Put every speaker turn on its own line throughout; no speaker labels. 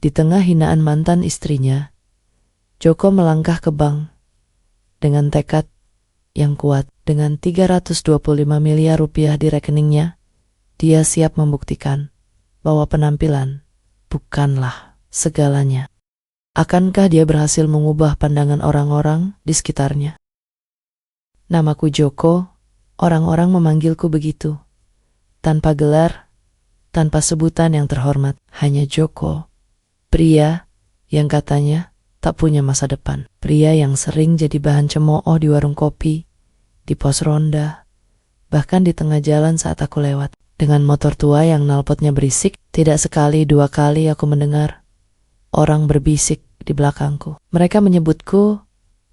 Di tengah hinaan mantan istrinya, Joko melangkah ke bank dengan tekad yang kuat. Dengan 325 miliar rupiah di rekeningnya, dia siap membuktikan bahwa penampilan bukanlah segalanya. Akankah dia berhasil mengubah pandangan orang-orang di sekitarnya? Namaku Joko, orang-orang memanggilku begitu. Tanpa gelar, tanpa sebutan yang terhormat, hanya Joko. Pria yang katanya tak punya masa depan. Pria yang sering jadi bahan cemooh di warung kopi, di pos ronda, bahkan di tengah jalan saat aku lewat. Dengan motor tua yang knalpotnya berisik, tidak sekali dua kali aku mendengar orang berbisik di belakangku. Mereka menyebutku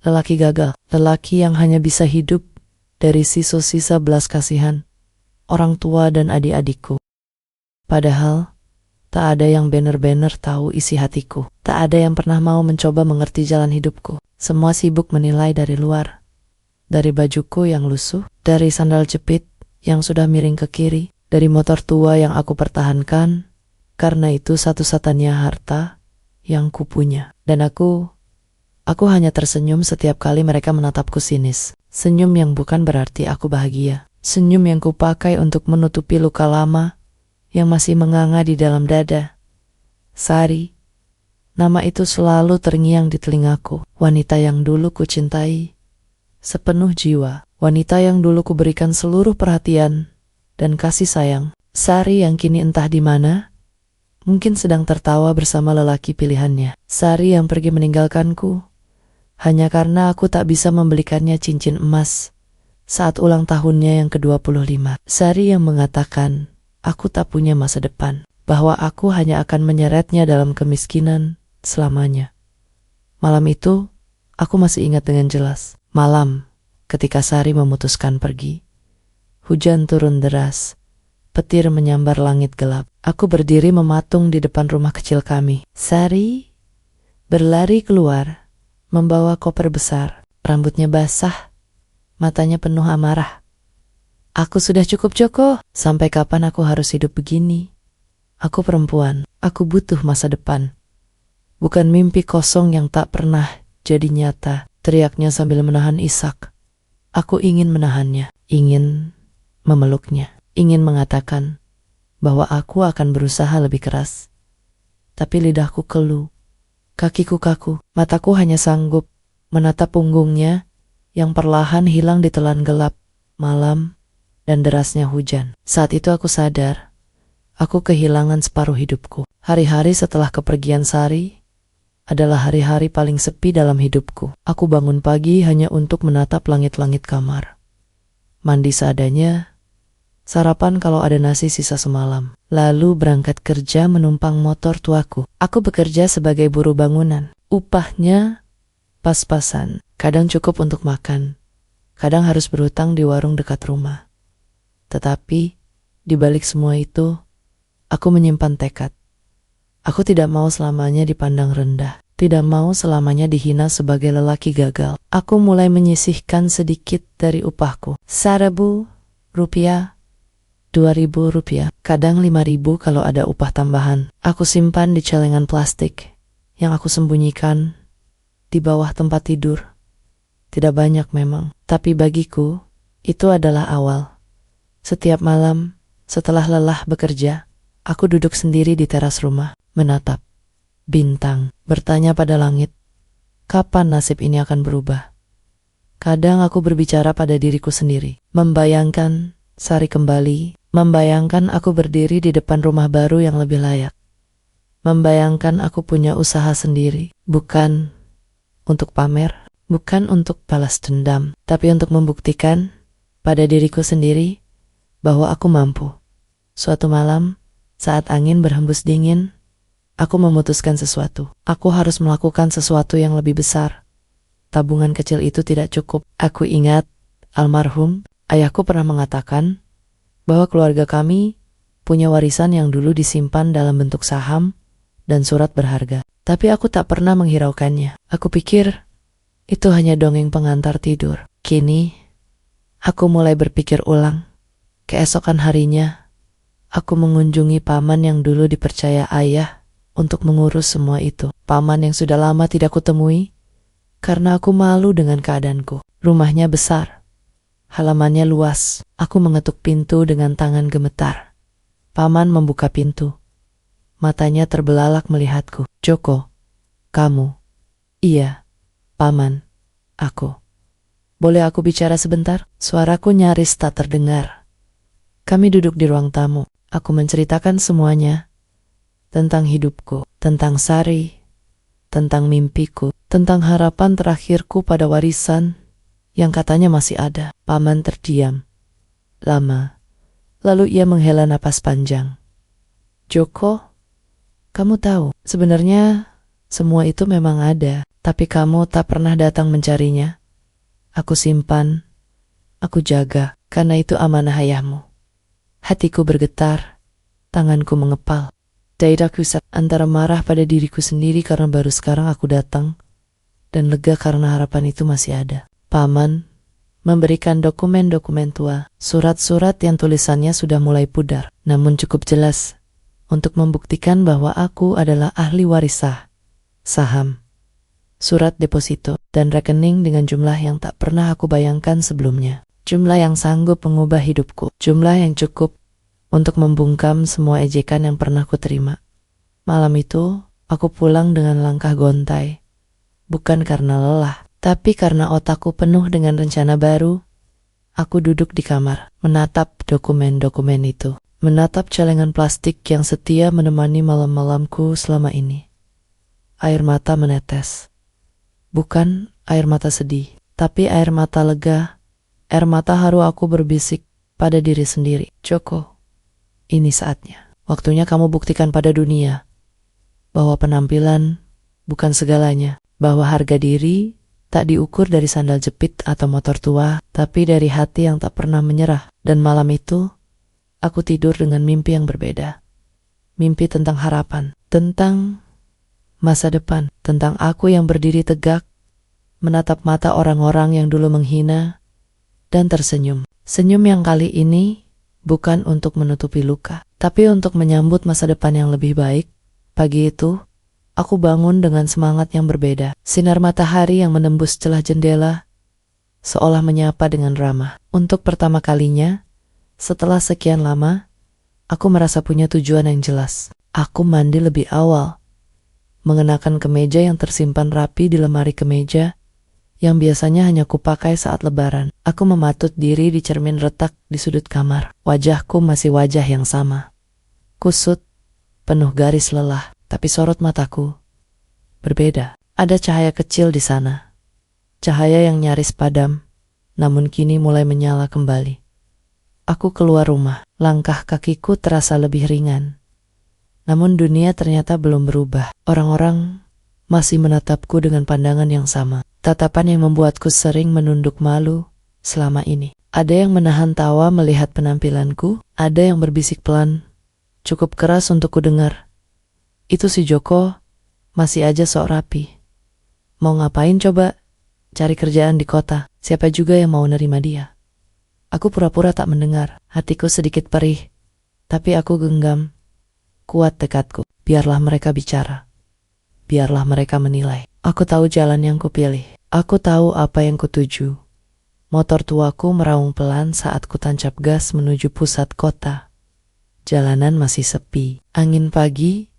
lelaki gagal, lelaki yang hanya bisa hidup dari sisa-sisa belas kasihan orang tua dan adik-adikku. Padahal tak ada yang bener-bener tahu isi hatiku. Tak ada yang pernah mau mencoba mengerti jalan hidupku. Semua sibuk menilai dari luar. Dari bajuku yang lusuh, dari sandal jepit yang sudah miring ke kiri, dari motor tua yang aku pertahankan, karena itu satu-satunya harta yang kupunya. Dan aku hanya tersenyum setiap kali mereka menatapku sinis. Senyum yang bukan berarti aku bahagia. Senyum yang kupakai untuk menutupi luka lama yang masih menganga di dalam dada. Sari, nama itu selalu terngiang di telingaku. Wanita yang dulu ku cintai sepenuh jiwa. Wanita yang dulu ku berikan seluruh perhatian dan kasih sayang. Sari yang kini entah di mana, mungkin sedang tertawa bersama lelaki pilihannya. Sari yang pergi meninggalkanku hanya karena aku tak bisa membelikannya cincin emas saat ulang tahunnya yang ke-25. Sari yang mengatakan aku tak punya masa depan, bahwa aku hanya akan menyeretnya dalam kemiskinan selamanya. Malam itu, aku masih ingat dengan jelas. Malam ketika Sari memutuskan pergi. Hujan turun deras, petir menyambar langit gelap. Aku berdiri mematung di depan rumah kecil kami. Sari berlari keluar, membawa koper besar. Rambutnya basah, matanya penuh amarah. Aku sudah cukup, Joko. Sampai kapan aku harus hidup begini? Aku perempuan, aku butuh masa depan. Bukan mimpi kosong yang tak pernah jadi nyata, teriaknya sambil menahan isak. Aku ingin menahannya, ingin memeluknya, ingin mengatakan bahwa aku akan berusaha lebih keras. Tapi lidahku keluh, kakiku kaku, mataku hanya sanggup menatap punggungnya yang perlahan hilang ditelan gelap malam dan derasnya hujan. Saat itu aku sadar, aku kehilangan separuh hidupku. Hari-hari setelah kepergian Sari adalah hari-hari paling sepi dalam hidupku. Aku bangun pagi hanya untuk menatap langit-langit kamar. Mandi seadanya, sarapan kalau ada nasi sisa semalam. Lalu berangkat kerja menumpang motor tuaku. Aku bekerja sebagai buruh bangunan. Upahnya pas-pasan. Kadang cukup untuk makan. Kadang harus berhutang di warung dekat rumah. Tetapi, di balik semua itu, aku menyimpan tekad. Aku tidak mau selamanya dipandang rendah. Tidak mau selamanya dihina sebagai lelaki gagal. Aku mulai menyisihkan sedikit dari upahku. 1.000 rupiah, 2.000 rupiah, kadang 5.000 kalau ada upah tambahan. Aku simpan di celengan plastik yang aku sembunyikan di bawah tempat tidur. Tidak banyak memang, tapi bagiku itu adalah awal. Setiap malam, setelah lelah bekerja, aku duduk sendiri di teras rumah, menatap bintang, bertanya pada langit, kapan nasib ini akan berubah? Kadang aku berbicara pada diriku sendiri, membayangkan Sari kembali, membayangkan aku berdiri di depan rumah baru yang lebih layak, membayangkan aku punya usaha sendiri, bukan untuk pamer, bukan untuk balas dendam, tapi untuk membuktikan pada diriku sendiri bahwa aku mampu. Suatu malam, saat angin berhembus dingin, aku memutuskan sesuatu. Aku harus melakukan sesuatu yang lebih besar. Tabungan kecil itu tidak cukup. Aku ingat almarhum ayahku pernah mengatakan bahwa keluarga kami punya warisan yang dulu disimpan dalam bentuk saham dan surat berharga. Tapi aku tak pernah menghiraukannya. Aku pikir itu hanya dongeng pengantar tidur. Kini, aku mulai berpikir ulang. Keesokan harinya, aku mengunjungi paman yang dulu dipercaya ayah untuk mengurus semua itu. Paman yang sudah lama tidak kutemui, karena aku malu dengan keadaanku. Rumahnya besar, halamannya luas. Aku mengetuk pintu dengan tangan gemetar. Paman membuka pintu. Matanya terbelalak melihatku. Joko, kamu? Iya, Paman, aku. Boleh aku bicara sebentar? Suaraku nyaris tak terdengar. Kami duduk di ruang tamu. Aku menceritakan semuanya. Tentang hidupku, tentang Sari, tentang mimpiku, tentang harapan terakhirku pada warisan yang katanya masih ada. Paman terdiam lama. Lalu ia menghela napas panjang. Joko, kamu tahu, sebenarnya semua itu memang ada, tapi kamu tak pernah datang mencarinya. Aku simpan, aku jaga, karena itu amanah ayahmu. Hatiku bergetar, tanganku mengepal. Dadaku antara marah pada diriku sendiri karena baru sekarang aku datang, dan lega karena harapan itu masih ada. Paman memberikan dokumen-dokumen tua, surat-surat yang tulisannya sudah mulai pudar, namun cukup jelas untuk membuktikan bahwa aku adalah ahli waris saham, surat deposito, dan rekening dengan jumlah yang tak pernah aku bayangkan sebelumnya. Jumlah yang sanggup mengubah hidupku, jumlah yang cukup untuk membungkam semua ejekan yang pernah ku terima. Malam itu, aku pulang dengan langkah gontai. Bukan karena lelah, tapi karena otakku penuh dengan rencana baru. Aku duduk di kamar, menatap dokumen-dokumen itu. Menatap celengan plastik yang setia menemani malam-malamku selama ini. Air mata menetes. Bukan air mata sedih, tapi air mata lega. Air mata haru. Aku berbisik pada diri sendiri. Joko, ini saatnya. Waktunya kamu buktikan pada dunia bahwa penampilan bukan segalanya. Bahwa harga diri tak diukur dari sandal jepit atau motor tua, tapi dari hati yang tak pernah menyerah. Dan malam itu, aku tidur dengan mimpi yang berbeda. Mimpi tentang harapan, tentang masa depan, tentang aku yang berdiri tegak, menatap mata orang-orang yang dulu menghina, dan tersenyum. Senyum yang kali ini bukan untuk menutupi luka, tapi untuk menyambut masa depan yang lebih baik. Pagi itu, aku bangun dengan semangat yang berbeda. Sinar matahari yang menembus celah jendela, seolah menyapa dengan ramah. Untuk pertama kalinya, setelah sekian lama, aku merasa punya tujuan yang jelas. Aku mandi lebih awal, mengenakan kemeja yang tersimpan rapi di lemari kemeja, yang biasanya hanya kupakai saat lebaran. Aku mematut diri di cermin retak di sudut kamar. Wajahku masih wajah yang sama. Kusut, penuh garis lelah, tapi sorot mataku berbeda. Ada cahaya kecil di sana. Cahaya yang nyaris padam, namun kini mulai menyala kembali. Aku keluar rumah. Langkah kakiku terasa lebih ringan. Namun dunia ternyata belum berubah. Orang-orang masih menatapku dengan pandangan yang sama. Tatapan yang membuatku sering menunduk malu selama ini. Ada yang menahan tawa melihat penampilanku. Ada yang berbisik pelan, cukup keras untuk kudengar. Itu si Joko masih aja sok rapi. Mau ngapain coba? Cari kerjaan di kota. Siapa juga yang mau nerima dia? Aku pura-pura tak mendengar. Hatiku sedikit perih, tapi aku genggam kuat tekadku. Biarlah mereka bicara. Biarlah mereka menilai. Aku tahu jalan yang kupilih. Aku tahu apa yang kutuju. Motor tuaku meraung pelan saat kutancap gas menuju pusat kota. Jalanan masih sepi. Angin pagi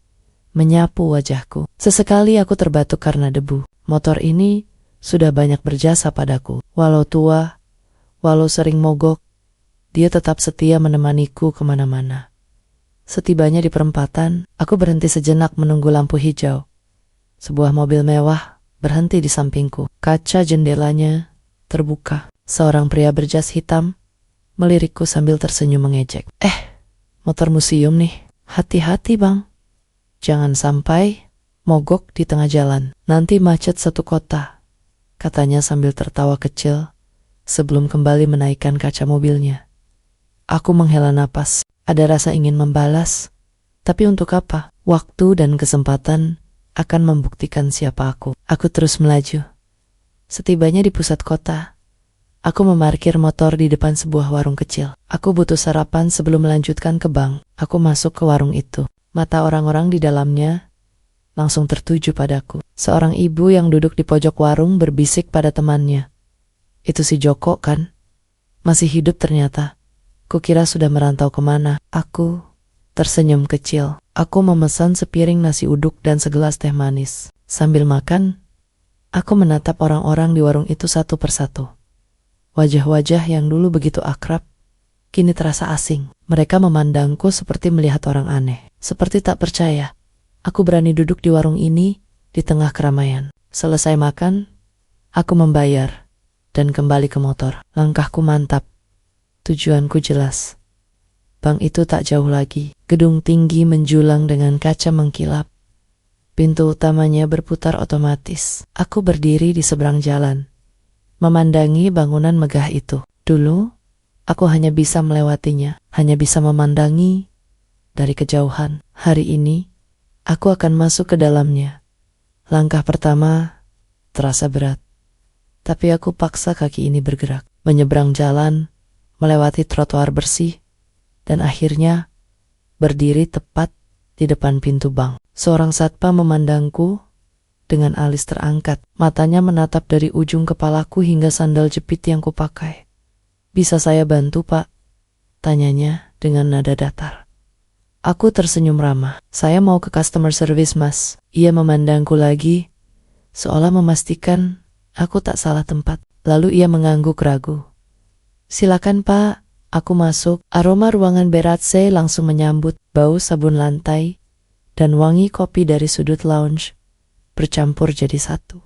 menyapu wajahku. Sesekali aku terbatuk karena debu. Motor ini sudah banyak berjasa padaku. Walau tua, walau sering mogok, dia tetap setia menemaniku kemana-mana. Setibanya di perempatan, aku berhenti sejenak menunggu lampu hijau. Sebuah mobil mewah berhenti di sampingku. Kaca jendelanya terbuka. Seorang pria berjas hitam melirikku sambil tersenyum mengejek. Motor museum nih. Hati-hati bang. Jangan sampai mogok di tengah jalan. Nanti macet satu kota, katanya sambil tertawa kecil sebelum kembali menaikkan kaca mobilnya. Aku menghela napas. Ada rasa ingin membalas, tapi untuk apa? Waktu dan kesempatan akan membuktikan siapa aku. Aku terus melaju. Setibanya di pusat kota, aku memarkir motor di depan sebuah warung kecil. Aku butuh sarapan sebelum melanjutkan ke bank. Aku masuk ke warung itu. Mata orang-orang di dalamnya langsung tertuju padaku. Seorang ibu yang duduk di pojok warung berbisik pada temannya. Itu si Joko kan? Masih hidup ternyata. Kukira sudah merantau kemana. Aku tersenyum kecil. Aku memesan sepiring nasi uduk dan segelas teh manis. Sambil makan, aku menatap orang-orang di warung itu satu persatu. Wajah-wajah yang dulu begitu akrab, kini terasa asing. Mereka memandangku seperti melihat orang aneh. Seperti tak percaya, aku berani duduk di warung ini di tengah keramaian. Selesai makan, aku membayar dan kembali ke motor. Langkahku mantap. Tujuanku jelas. Bank itu tak jauh lagi. Gedung tinggi menjulang dengan kaca mengkilap. Pintu utamanya berputar otomatis. Aku berdiri di seberang jalan, memandangi bangunan megah itu. Dulu, aku hanya bisa melewatinya, hanya bisa memandangi dari kejauhan. Hari ini, aku akan masuk ke dalamnya. Langkah pertama terasa berat, tapi aku paksa kaki ini bergerak, menyeberang jalan, melewati trotoar bersih, dan akhirnya berdiri tepat di depan pintu bank. Seorang satpam memandangku dengan alis terangkat. Matanya menatap dari ujung kepalaku hingga sandal jepit yang kupakai. "Bisa saya bantu, Pak?" tanyanya dengan nada datar. Aku tersenyum ramah. "Saya mau ke customer service, Mas." Ia memandangku lagi, seolah memastikan aku tak salah tempat. Lalu ia mengangguk ragu. "Silakan, Pak." Aku masuk. Aroma ruangan Beratse langsung menyambut. Bau sabun lantai dan wangi kopi dari sudut lounge bercampur jadi satu.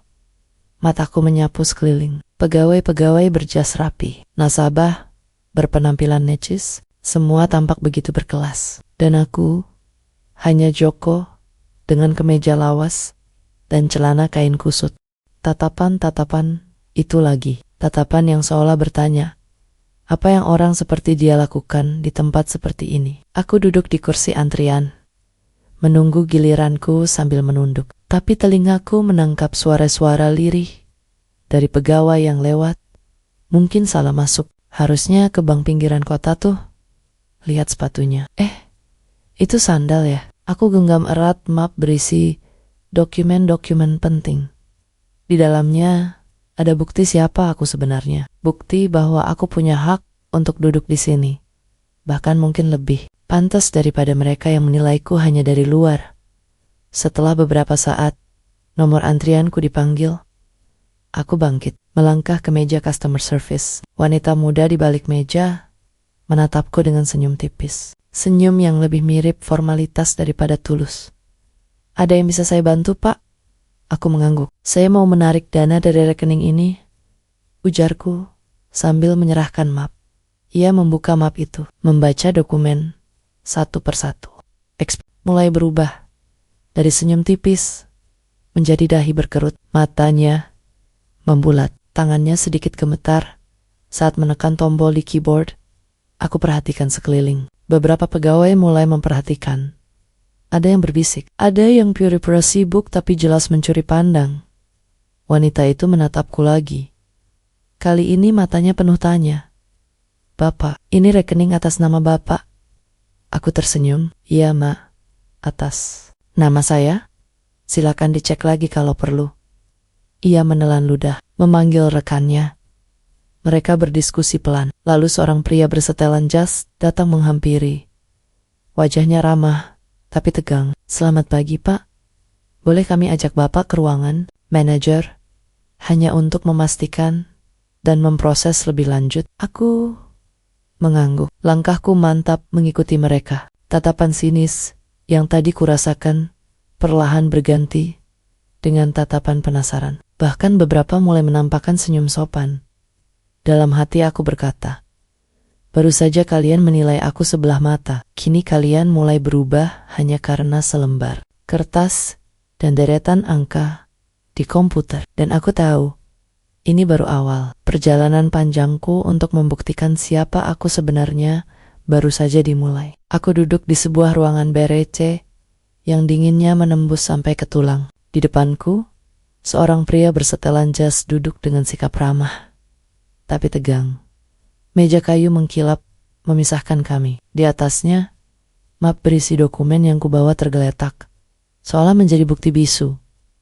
Mataku menyapu sekeliling. Pegawai-pegawai berjas rapi, nasabah berpenampilan necis, semua tampak begitu berkelas. Dan aku hanya Joko dengan kemeja lawas dan celana kain kusut. Tatapan-tatapan itu lagi. Tatapan yang seolah bertanya, apa yang orang seperti dia lakukan di tempat seperti ini? Aku duduk di kursi antrian, menunggu giliranku sambil menunduk. Tapi telingaku menangkap suara-suara lirih dari pegawai yang lewat. Mungkin salah masuk. Harusnya ke bank pinggiran kota tuh. Lihat sepatunya. Itu sandal ya? Aku genggam erat map berisi dokumen-dokumen penting. Di dalamnya ada bukti siapa aku sebenarnya. Bukti bahwa aku punya hak untuk duduk di sini. Bahkan mungkin lebih pantas daripada mereka yang menilaiku hanya dari luar. Setelah beberapa saat, nomor antrianku dipanggil. Aku bangkit, melangkah ke meja customer service. Wanita muda di balik meja menatapku dengan senyum tipis. Senyum yang lebih mirip formalitas daripada tulus. "Ada yang bisa saya bantu, Pak?" Aku mengangguk. "Saya mau menarik dana dari rekening ini," ujarku sambil menyerahkan map. Ia membuka map itu, membaca dokumen satu persatu. Mulai berubah dari senyum tipis menjadi dahi berkerut. Matanya membulat, tangannya sedikit gemetar saat menekan tombol di keyboard. Aku perhatikan sekeliling. Beberapa pegawai mulai memperhatikan. Ada yang berbisik, ada yang pura-pura sibuk tapi jelas mencuri pandang. Wanita itu menatapku lagi. Kali ini matanya penuh tanya. "Bapak, ini rekening atas nama Bapak?" Aku tersenyum. "Iya, Mak. Atas nama saya? Silakan dicek lagi kalau perlu." Ia menelan ludah, memanggil rekannya. Mereka berdiskusi pelan. Lalu seorang pria bersetelan jas datang menghampiri. Wajahnya ramah, tapi tegang. "Selamat pagi, Pak. Boleh kami ajak Bapak ke ruangan manajer? Hanya untuk memastikan dan memproses lebih lanjut." Aku mengangguk. Langkahku mantap mengikuti mereka. Tatapan sinis yang tadi kurasakan perlahan berganti dengan tatapan penasaran. Bahkan beberapa mulai menampakkan senyum sopan. Dalam hati aku berkata, baru saja kalian menilai aku sebelah mata. Kini kalian mulai berubah hanya karena selembar kertas dan deretan angka di komputer. Dan aku tahu, ini baru awal. Perjalanan panjangku untuk membuktikan siapa aku sebenarnya baru saja dimulai. Aku duduk di sebuah ruangan berece yang dinginnya menembus sampai ke tulang. Di depanku, seorang pria bersetelan jas duduk dengan sikap ramah, tapi tegang. Meja kayu mengkilap memisahkan kami. Di atasnya, map berisi dokumen yang kubawa tergeletak, seolah menjadi bukti bisu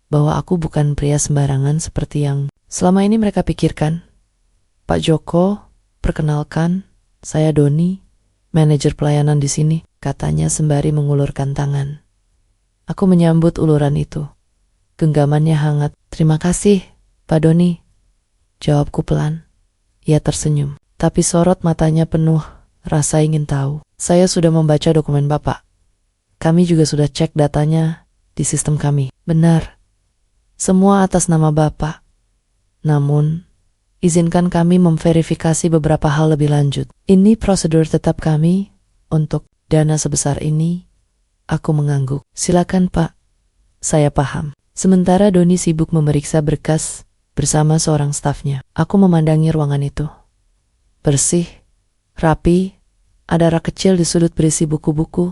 bahwa aku bukan pria sembarangan seperti yang selama ini mereka pikirkan. Pak Joko, perkenalkan, saya Doni, manajer pelayanan di sini, katanya sembari mengulurkan tangan. Aku menyambut uluran itu. Genggamannya hangat. Terima kasih, Pak Doni. Jawabku pelan. Ia tersenyum, tapi sorot matanya penuh rasa ingin tahu. Saya sudah membaca dokumen Bapak. Kami juga sudah cek datanya di sistem kami. Benar. Semua atas nama Bapak. Namun, izinkan kami memverifikasi beberapa hal lebih lanjut. Ini prosedur tetap kami untuk dana sebesar ini. Aku mengangguk. Silakan Pak. Saya paham. Sementara Doni sibuk memeriksa berkas bersama seorang stafnya. Aku memandangi ruangan itu. Bersih, rapi, ada rak kecil di sudut berisi buku-buku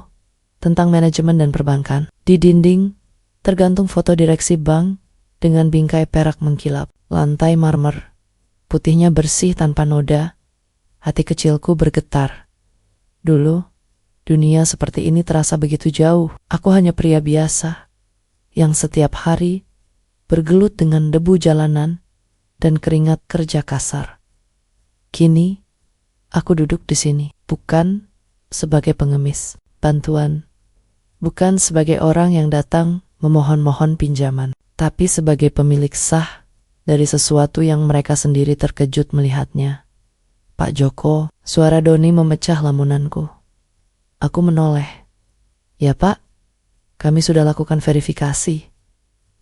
tentang manajemen dan perbankan. Di dinding, tergantung foto direksi bank dengan bingkai perak mengkilap. Lantai marmer, putihnya bersih tanpa noda. Hati kecilku bergetar. Dulu, dunia seperti ini terasa begitu jauh. Aku hanya pria biasa yang setiap hari bergelut dengan debu jalanan dan keringat kerja kasar. Kini, aku duduk di sini, bukan sebagai pengemis bantuan, bukan sebagai orang yang datang memohon-mohon pinjaman, tapi sebagai pemilik sah dari sesuatu yang mereka sendiri terkejut melihatnya. Pak Joko, suara Doni memecah lamunanku. Aku menoleh. Ya Pak, kami sudah lakukan verifikasi.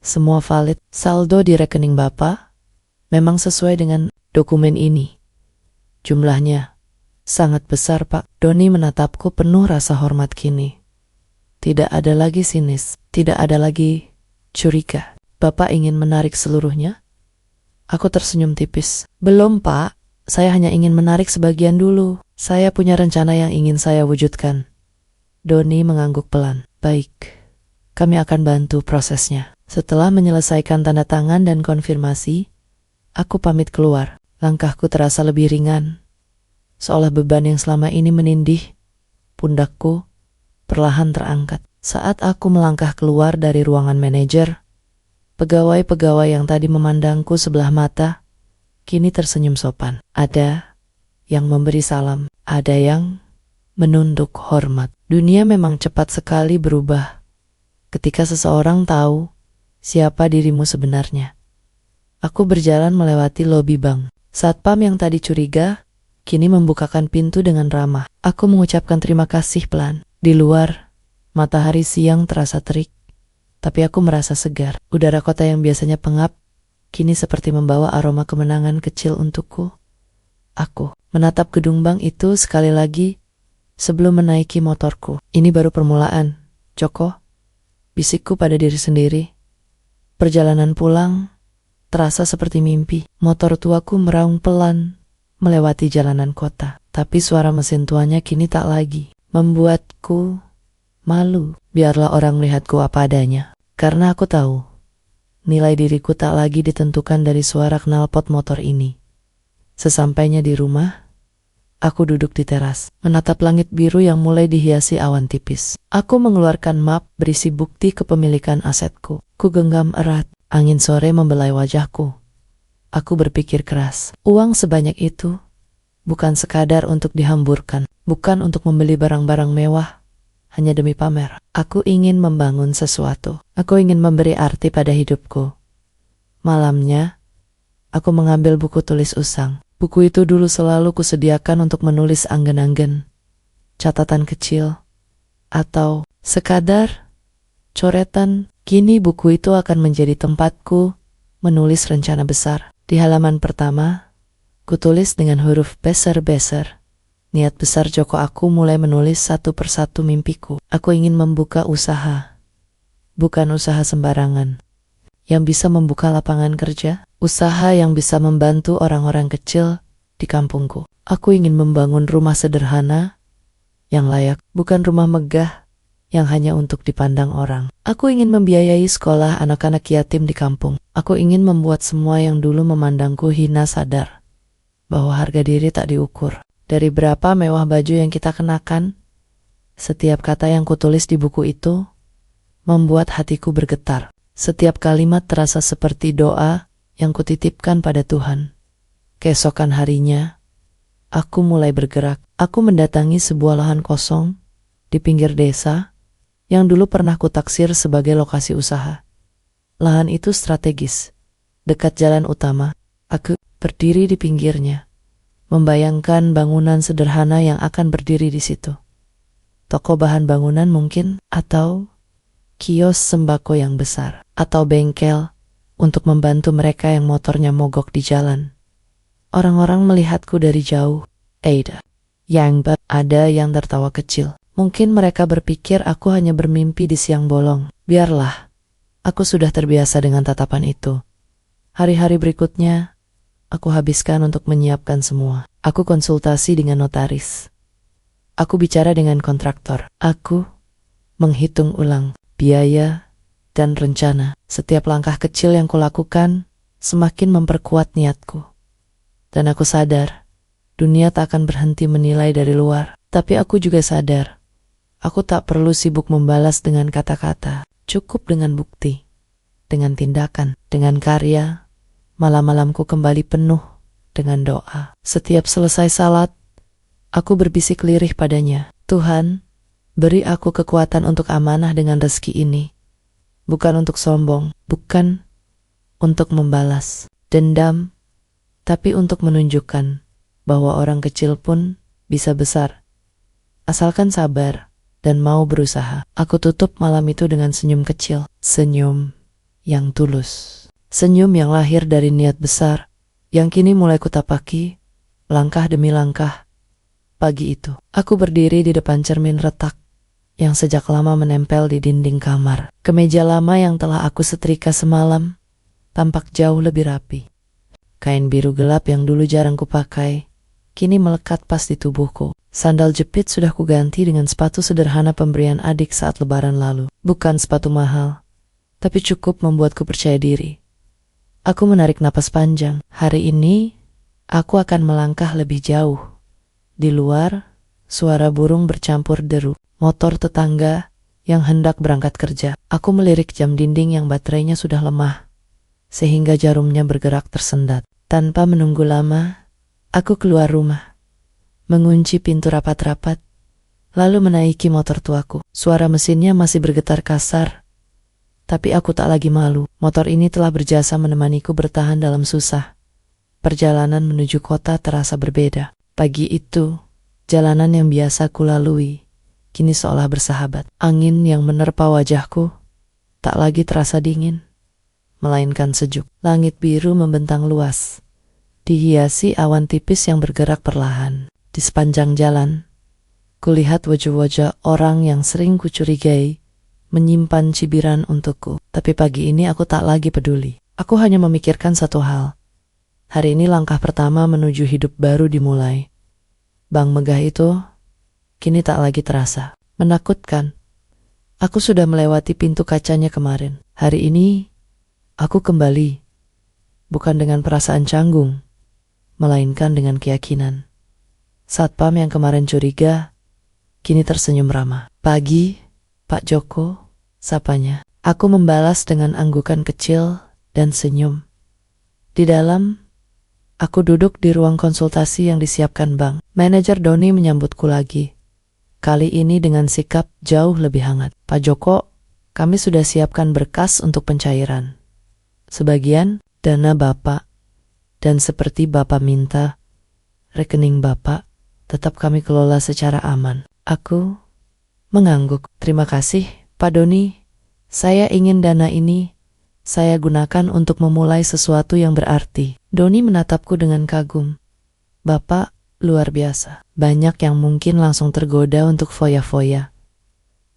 Semua valid. Saldo di rekening Bapak memang sesuai dengan dokumen ini. Jumlahnya sangat besar, Pak. Doni menatapku penuh rasa hormat kini. Tidak ada lagi sinis, tidak ada lagi curiga. Bapak ingin menarik seluruhnya? Aku tersenyum tipis. Belum, Pak. Saya hanya ingin menarik sebagian dulu. Saya punya rencana yang ingin saya wujudkan. Doni mengangguk pelan. Baik. Kami akan bantu prosesnya. Setelah menyelesaikan tanda tangan dan konfirmasi, aku pamit keluar. Langkahku terasa lebih ringan. Seolah beban yang selama ini menindih pundakku perlahan terangkat. Saat aku melangkah keluar dari ruangan manajer, pegawai-pegawai yang tadi memandangku sebelah mata, kini tersenyum sopan. Ada yang memberi salam, ada yang menunduk hormat. Dunia memang cepat sekali berubah ketika seseorang tahu siapa dirimu sebenarnya. Aku berjalan melewati lobi bank. Satpam yang tadi curiga, kini membukakan pintu dengan ramah. Aku mengucapkan terima kasih pelan. Di luar, matahari siang terasa terik, tapi aku merasa segar. Udara kota yang biasanya pengap, kini seperti membawa aroma kemenangan kecil untukku. Aku menatap gedung bank itu sekali lagi sebelum menaiki motorku. Ini baru permulaan, Joko. Bisikku pada diri sendiri. Perjalanan pulang terasa seperti mimpi. Motor tuaku meraung pelan melewati jalanan kota. Tapi suara mesin tuanya kini tak lagi membuatku malu. Biarlah orang melihatku apa adanya. Karena aku tahu, nilai diriku tak lagi ditentukan dari suara knalpot motor ini. Sesampainya di rumah, aku duduk di teras, menatap langit biru yang mulai dihiasi awan tipis. Aku mengeluarkan map berisi bukti kepemilikan asetku. Ku genggam erat, angin sore membelai wajahku. Aku berpikir keras, uang sebanyak itu bukan sekadar untuk dihamburkan, bukan untuk membeli barang-barang mewah, hanya demi pamer. Aku ingin membangun sesuatu. Aku ingin memberi arti pada hidupku. Malamnya, aku mengambil buku tulis usang. Buku itu dulu selalu kusediakan untuk menulis anggen-anggen, catatan kecil, atau sekadar coretan. Kini buku itu akan menjadi tempatku menulis rencana besar. Di halaman pertama, kutulis dengan huruf besar-besar. Niat besar Joko, aku mulai menulis satu persatu mimpiku. Aku ingin membuka usaha, bukan usaha sembarangan, yang bisa membuka lapangan kerja. Usaha yang bisa membantu orang-orang kecil di kampungku. Aku ingin membangun rumah sederhana yang layak, bukan rumah megah yang hanya untuk dipandang orang. Aku ingin membiayai sekolah anak-anak yatim di kampung. Aku ingin membuat semua yang dulu memandangku hina sadar bahwa harga diri tak diukur dari berapa mewah baju yang kita kenakan. Setiap kata yang kutulis di buku itu membuat hatiku bergetar. Setiap kalimat terasa seperti doa yang kutitipkan pada Tuhan. Keesokan harinya, aku mulai bergerak. Aku mendatangi sebuah lahan kosong di pinggir desa yang dulu pernah kutaksir sebagai lokasi usaha. Lahan itu strategis, dekat jalan utama. Aku berdiri di pinggirnya, membayangkan bangunan sederhana yang akan berdiri di situ. Toko bahan bangunan mungkin, atau kios sembako yang besar, atau bengkel untuk membantu mereka yang motornya mogok di jalan. Orang-orang melihatku dari jauh. Ada yang tertawa kecil. Mungkin mereka berpikir aku hanya bermimpi di siang bolong. Biarlah, aku sudah terbiasa dengan tatapan itu. Hari-hari berikutnya, aku habiskan untuk menyiapkan semua. Aku konsultasi dengan notaris. Aku bicara dengan kontraktor. Aku menghitung ulang biaya dan rencana. Setiap langkah kecil yang kulakukan semakin memperkuat niatku. Dan aku sadar, dunia tak akan berhenti menilai dari luar. Tapi aku juga sadar, aku tak perlu sibuk membalas dengan kata-kata. Cukup dengan bukti, dengan tindakan, dengan karya. Malam-malamku kembali penuh dengan doa. Setiap selesai salat, aku berbisik lirih padanya. Tuhan, beri aku kekuatan untuk amanah dengan rezeki ini. Bukan untuk sombong, bukan untuk membalas dendam, tapi untuk menunjukkan bahwa orang kecil pun bisa besar. Asalkan sabar dan mau berusaha. Aku tutup malam itu dengan senyum kecil. Senyum yang tulus. Senyum yang lahir dari niat besar, yang kini mulai kutapaki, langkah demi langkah. Pagi itu, aku berdiri di depan cermin retak yang sejak lama menempel di dinding kamar. Kemeja lama yang telah aku setrika semalam tampak jauh lebih rapi. Kain biru gelap yang dulu jarang kupakai kini melekat pas di tubuhku. Sandal jepit sudah kuganti dengan sepatu sederhana pemberian adik saat lebaran lalu. Bukan sepatu mahal, tapi cukup membuatku percaya diri. Aku menarik napas panjang. Hari ini, aku akan melangkah lebih jauh. Di luar, suara burung bercampur deru. Motor tetangga yang hendak berangkat kerja. Aku melirik jam dinding yang baterainya sudah lemah, sehingga jarumnya bergerak tersendat. Tanpa menunggu lama, aku keluar rumah, mengunci pintu rapat-rapat, lalu menaiki motor tuaku. Suara mesinnya masih bergetar kasar, tapi aku tak lagi malu. Motor ini telah berjasa menemaniku bertahan dalam susah. Perjalanan menuju kota terasa berbeda. Pagi itu, jalanan yang biasa kulalui kini seolah bersahabat. Angin yang menerpa wajahku tak lagi terasa dingin, melainkan sejuk. Langit biru membentang luas, dihiasi awan tipis yang bergerak perlahan. Di sepanjang jalan, kulihat wajah-wajah orang yang sering kucurigai menyimpan cibiran untukku. Tapi pagi ini aku tak lagi peduli. Aku hanya memikirkan satu hal. Hari ini langkah pertama menuju hidup baru dimulai. Bank megah itu kini tak lagi terasa menakutkan. Aku sudah melewati pintu kacanya kemarin. Hari ini, aku kembali. Bukan dengan perasaan canggung, melainkan dengan keyakinan. Satpam yang kemarin curiga, kini tersenyum ramah. Pagi, Pak Joko, sapanya. Aku membalas dengan anggukan kecil dan senyum. Di dalam, aku duduk di ruang konsultasi yang disiapkan bank. Manajer Doni menyambutku lagi. Kali ini dengan sikap jauh lebih hangat. Pak Joko, kami sudah siapkan berkas untuk pencairan. Sebagian dana Bapak, dan seperti Bapak minta, rekening Bapak tetap kami kelola secara aman. Aku mengangguk. Terima kasih, Pak Doni. Saya ingin dana ini saya gunakan untuk memulai sesuatu yang berarti. Doni menatapku dengan kagum. Bapak luar biasa. Banyak yang mungkin langsung tergoda untuk foya-foya.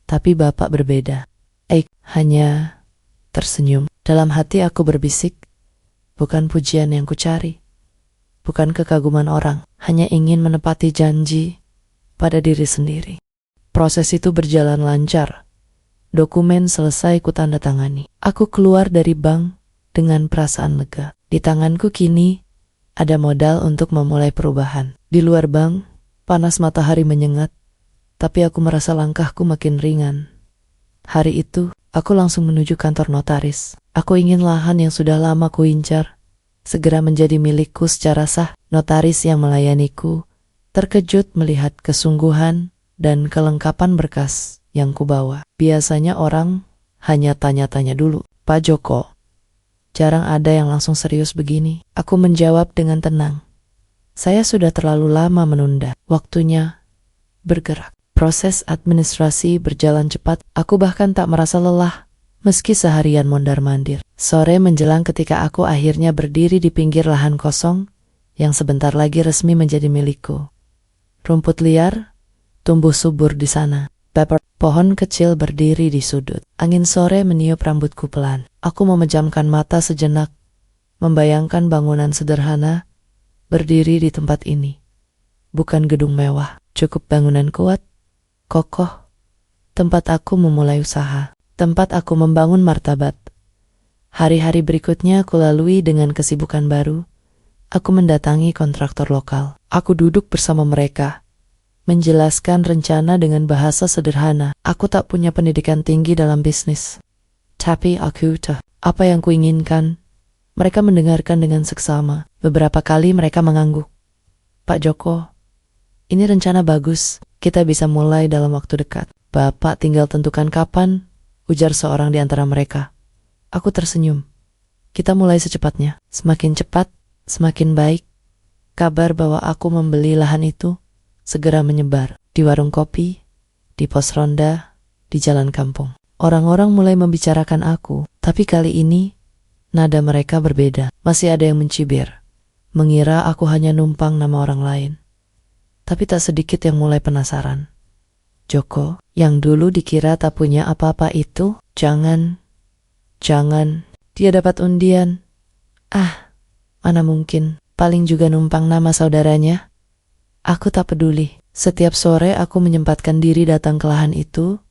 Tapi Bapak berbeda. Hanya tersenyum. Dalam hati aku berbisik, bukan pujian yang kucari. Bukan kekaguman orang, hanya ingin menepati janji pada diri sendiri. Proses itu berjalan lancar. Dokumen selesai kutandatangani. Aku keluar dari bank dengan perasaan lega. Di tanganku kini ada modal untuk memulai perubahan. Di luar bank, panas matahari menyengat, tapi aku merasa langkahku makin ringan. Hari itu, Aku langsung menuju kantor notaris. Aku ingin lahan yang sudah lama kuincar segera menjadi milikku secara sah. Notaris yang melayaniku terkejut melihat kesungguhan dan kelengkapan berkas yang kubawa. Biasanya orang hanya tanya-tanya dulu. Pak Joko, jarang ada yang langsung serius begini. Aku menjawab dengan tenang. Saya sudah terlalu lama menunda. Waktunya bergerak. Proses administrasi berjalan cepat. Aku bahkan tak merasa lelah meski seharian mondar-mandir. Sore menjelang ketika aku akhirnya berdiri di pinggir lahan kosong yang sebentar lagi resmi menjadi milikku. Rumput liar tumbuh subur di sana. Pohon kecil berdiri di sudut. Angin sore meniup rambutku pelan. Aku memejamkan mata sejenak, membayangkan bangunan sederhana berdiri di tempat ini. Bukan gedung mewah, cukup bangunan kuat, kokoh. Tempat aku memulai usaha, tempat aku membangun martabat. Hari-hari berikutnya aku lalui dengan kesibukan baru. Aku mendatangi kontraktor lokal. Aku duduk bersama mereka, menjelaskan rencana dengan bahasa sederhana. Aku tak punya pendidikan tinggi dalam bisnis, tapi aku tahu apa yang kuinginkan. Mereka mendengarkan dengan seksama. Beberapa kali mereka mengangguk. Pak Joko, ini rencana bagus. Kita bisa mulai dalam waktu dekat. Bapak tinggal tentukan kapan, ujar seorang di antara mereka. Aku tersenyum. Kita mulai secepatnya. Semakin cepat, semakin baik. Kabar bahwa aku membeli lahan itu segera menyebar. Di warung kopi, di pos ronda, di jalan kampung. Orang-orang mulai membicarakan aku. Tapi kali ini, nada mereka berbeda. Masih ada yang mencibir, mengira aku hanya numpang nama orang lain. Tapi tak sedikit yang mulai penasaran. Joko, yang dulu dikira tak punya apa-apa itu, jangan, dia dapat undian. Mana mungkin, paling juga numpang nama saudaranya. Aku tak peduli. Setiap sore aku menyempatkan diri datang ke lahan itu,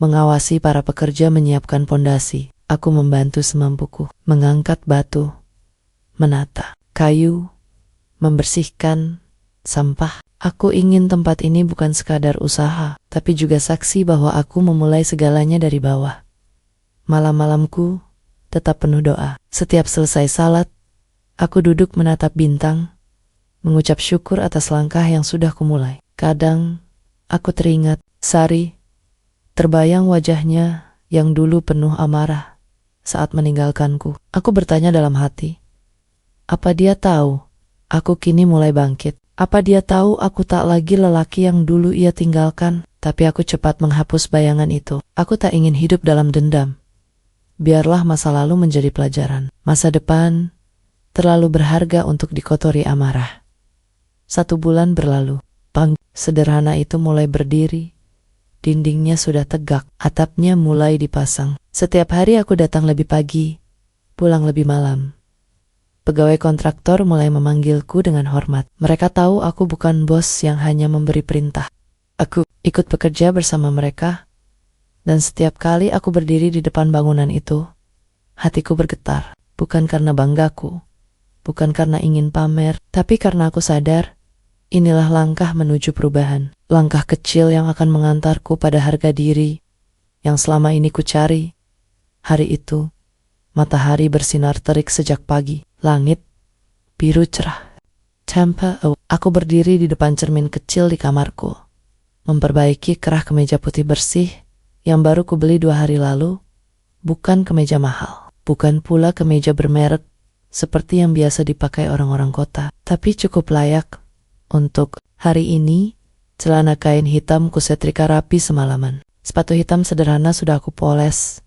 mengawasi para pekerja menyiapkan pondasi. Aku membantu semampuku, mengangkat batu, menata kayu, membersihkan sampah. Aku ingin tempat ini bukan sekadar usaha, tapi juga saksi bahwa aku memulai segalanya dari bawah. Malam-malamku tetap penuh doa. Setiap selesai salat, aku duduk menatap bintang, mengucap syukur atas langkah yang sudah kumulai. Kadang aku teringat Sari, terbayang wajahnya yang dulu penuh amarah saat meninggalkanku. Aku bertanya dalam hati, apa dia tahu aku kini mulai bangkit? Apa dia tahu aku tak lagi lelaki yang dulu ia tinggalkan? Tapi aku cepat menghapus bayangan itu. Aku tak ingin hidup dalam dendam. Biarlah masa lalu menjadi pelajaran. Masa depan terlalu berharga untuk dikotori amarah. 1 bulan berlalu. Sederhana itu mulai berdiri. Dindingnya sudah tegak, atapnya mulai dipasang. Setiap hari aku datang lebih pagi, pulang lebih malam. Pegawai kontraktor mulai memanggilku dengan hormat. Mereka tahu aku bukan bos yang hanya memberi perintah. Aku ikut bekerja bersama mereka, dan setiap kali aku berdiri di depan bangunan itu, hatiku bergetar. Bukan karena banggaku, bukan karena ingin pamer, tapi karena aku sadar, inilah langkah menuju perubahan. Langkah kecil yang akan mengantarku pada harga diri yang selama ini ku cari. Hari itu, matahari bersinar terik sejak pagi. Langit biru cerah. Aku berdiri di depan cermin kecil di kamarku, memperbaiki kerah kemeja putih bersih yang baru kubeli 2 hari lalu. Bukan kemeja mahal, bukan pula kemeja bermerek seperti yang biasa dipakai orang-orang kota, tapi cukup layak untuk hari ini. Celana kain hitam kusetrika rapi semalaman. Sepatu hitam sederhana sudah aku poles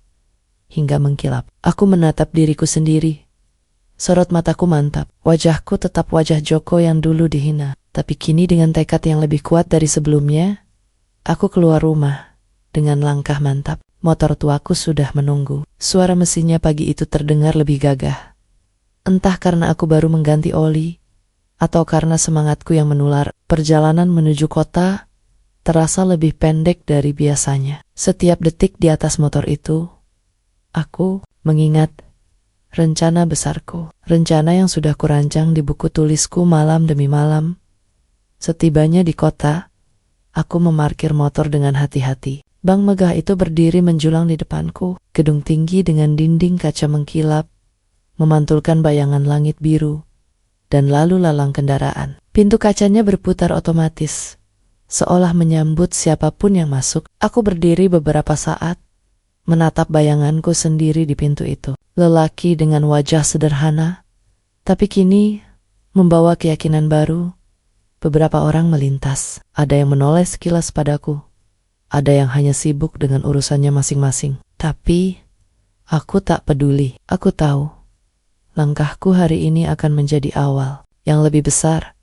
hingga mengkilap. Aku menatap diriku sendiri. Sorot mataku mantap. Wajahku tetap wajah Joko yang dulu dihina. Tapi kini dengan tekad yang lebih kuat dari sebelumnya, aku keluar rumah dengan langkah mantap. Motor tuaku sudah menunggu. Suara mesinnya pagi itu terdengar lebih gagah. Entah karena aku baru mengganti oli, atau karena semangatku yang menular, perjalanan menuju kota terasa lebih pendek dari biasanya. Setiap detik di atas motor itu, aku mengingat rencana besarku, rencana yang sudah kurancang di buku tulisku malam demi malam. Setibanya di kota, aku memarkir motor dengan hati-hati. Bank megah itu berdiri menjulang di depanku. Gedung tinggi dengan dinding kaca mengkilap, memantulkan bayangan langit biru, dan lalu lalang kendaraan. Pintu kacanya berputar otomatis, seolah menyambut siapapun yang masuk. Aku berdiri beberapa saat, menatap bayanganku sendiri di pintu itu. Lelaki dengan wajah sederhana, tapi kini membawa keyakinan baru. Beberapa orang melintas. Ada yang menoleh sekilas padaku. Ada yang hanya sibuk dengan urusannya masing-masing. Tapi aku tak peduli. Aku tahu langkahku hari ini akan menjadi awal yang lebih besar.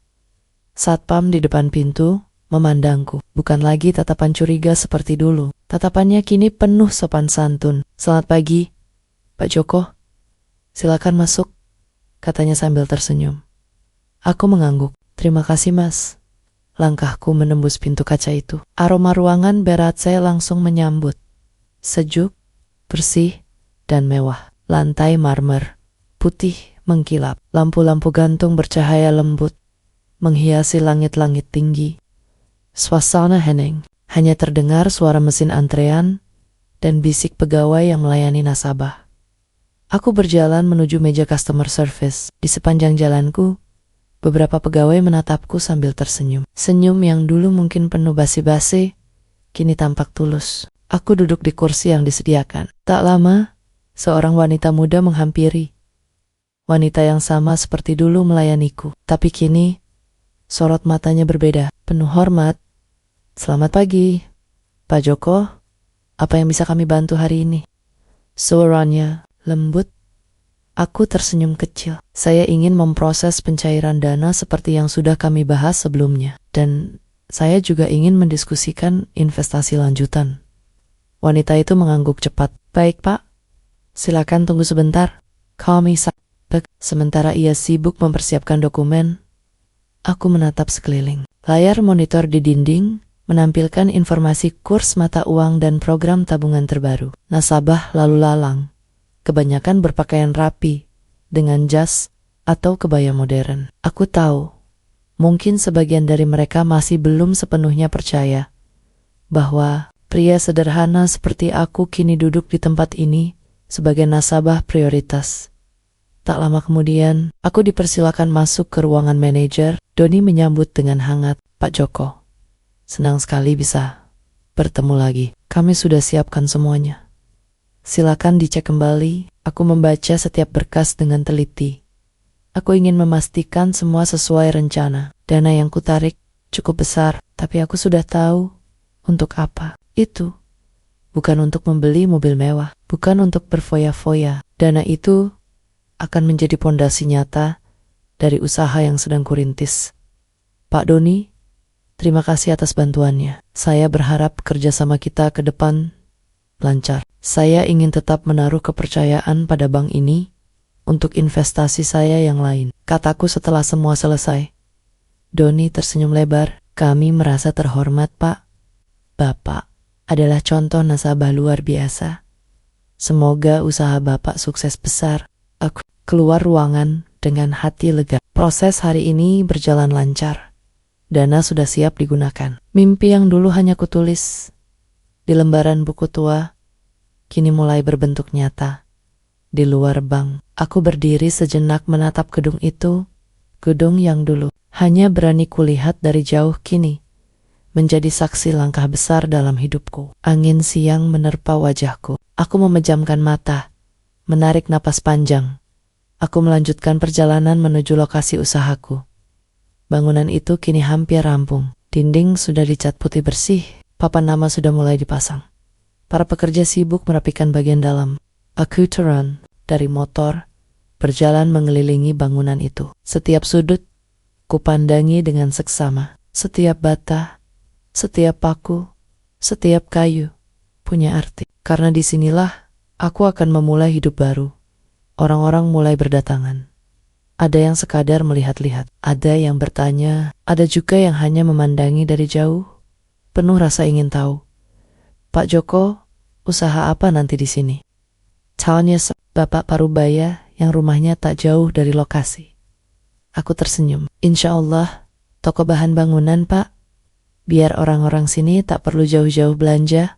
Satpam di depan pintu memandangku. Bukan lagi tatapan curiga seperti dulu. Tatapannya kini penuh sopan santun. "Selamat pagi, Pak Joko. Silakan masuk," katanya sambil tersenyum. Aku mengangguk. "Terima kasih, Mas." Langkahku menembus pintu kaca itu. Aroma ruangan berat saya langsung menyambut. Sejuk, bersih, dan mewah. Lantai marmer, putih mengkilap. Lampu-lampu gantung bercahaya lembut, menghiasi langit-langit tinggi. Suasana hening. Hanya terdengar suara mesin antrean dan bisik pegawai yang melayani nasabah. Aku berjalan menuju meja customer service. Di sepanjang jalanku, beberapa pegawai menatapku sambil tersenyum. Senyum yang dulu mungkin penuh basi-basi, kini tampak tulus. Aku duduk di kursi yang disediakan. Tak lama, seorang wanita muda menghampiri. Wanita yang sama seperti dulu melayaniku. Tapi kini, sorot matanya berbeda, penuh hormat. "Selamat pagi, Pak Joko. Apa yang bisa kami bantu hari ini?" Suaranya lembut. Aku tersenyum kecil. Saya ingin memproses pencairan dana seperti yang sudah kami bahas sebelumnya. Dan saya juga ingin mendiskusikan investasi lanjutan. Wanita itu mengangguk cepat. "Baik, Pak. Silakan tunggu sebentar. Kami Sementara ia sibuk mempersiapkan dokumen, aku menatap sekeliling. Layar monitor di dinding menampilkan informasi kurs mata uang dan program tabungan terbaru. Nasabah lalu lalang, kebanyakan berpakaian rapi, dengan jas atau kebaya modern. Aku tahu, mungkin sebagian dari mereka masih belum sepenuhnya percaya bahwa pria sederhana seperti aku kini duduk di tempat ini sebagai nasabah prioritas. Tak lama kemudian, aku dipersilakan masuk ke ruangan manajer. Doni menyambut dengan hangat. "Pak Joko, senang sekali bisa bertemu lagi. Kami sudah siapkan semuanya. Silakan dicek kembali." Aku membaca setiap berkas dengan teliti. Aku ingin memastikan semua sesuai rencana. Dana yang kutarik cukup besar, tapi aku sudah tahu untuk apa. Itu bukan untuk membeli mobil mewah, bukan untuk berfoya-foya. Dana itu akan menjadi pondasi nyata dari usaha yang sedang kurintis. Pak Doni, terima kasih atas bantuannya. Saya berharap kerjasama kita ke depan lancar. Saya ingin tetap menaruh kepercayaan pada bank ini untuk investasi saya yang lain, kataku setelah semua selesai. Doni tersenyum lebar. "Kami merasa terhormat, Pak. Bapak adalah contoh nasabah luar biasa. Semoga usaha Bapak sukses besar." Aku keluar ruangan dengan hati lega. Proses hari ini berjalan lancar. Dana sudah siap digunakan. Mimpi yang dulu hanya kutulis di lembaran buku tua, kini mulai berbentuk nyata. Di luar bank, aku berdiri sejenak menatap gedung itu. Gedung yang dulu hanya berani kulihat dari jauh kini menjadi saksi langkah besar dalam hidupku. Angin siang menerpa wajahku. Aku memejamkan mata, menarik napas panjang. Aku melanjutkan perjalanan menuju lokasi usahaku. Bangunan itu kini hampir rampung. Dinding sudah dicat putih bersih, papan nama sudah mulai dipasang. Para pekerja sibuk merapikan bagian dalam. Aku turun dari motor, berjalan mengelilingi bangunan itu. Setiap sudut, kupandangi dengan seksama. Setiap bata, setiap paku, setiap kayu punya arti. Karena disinilah aku akan memulai hidup baru. Orang-orang mulai berdatangan. Ada yang sekadar melihat-lihat, ada yang bertanya, ada juga yang hanya memandangi dari jauh, penuh rasa ingin tahu. "Pak Joko, usaha apa nanti di sini?" Tanya Bapak Parubaya yang rumahnya tak jauh dari lokasi. Aku tersenyum. "Insya Allah, toko bahan bangunan, Pak. Biar orang-orang sini tak perlu jauh-jauh belanja."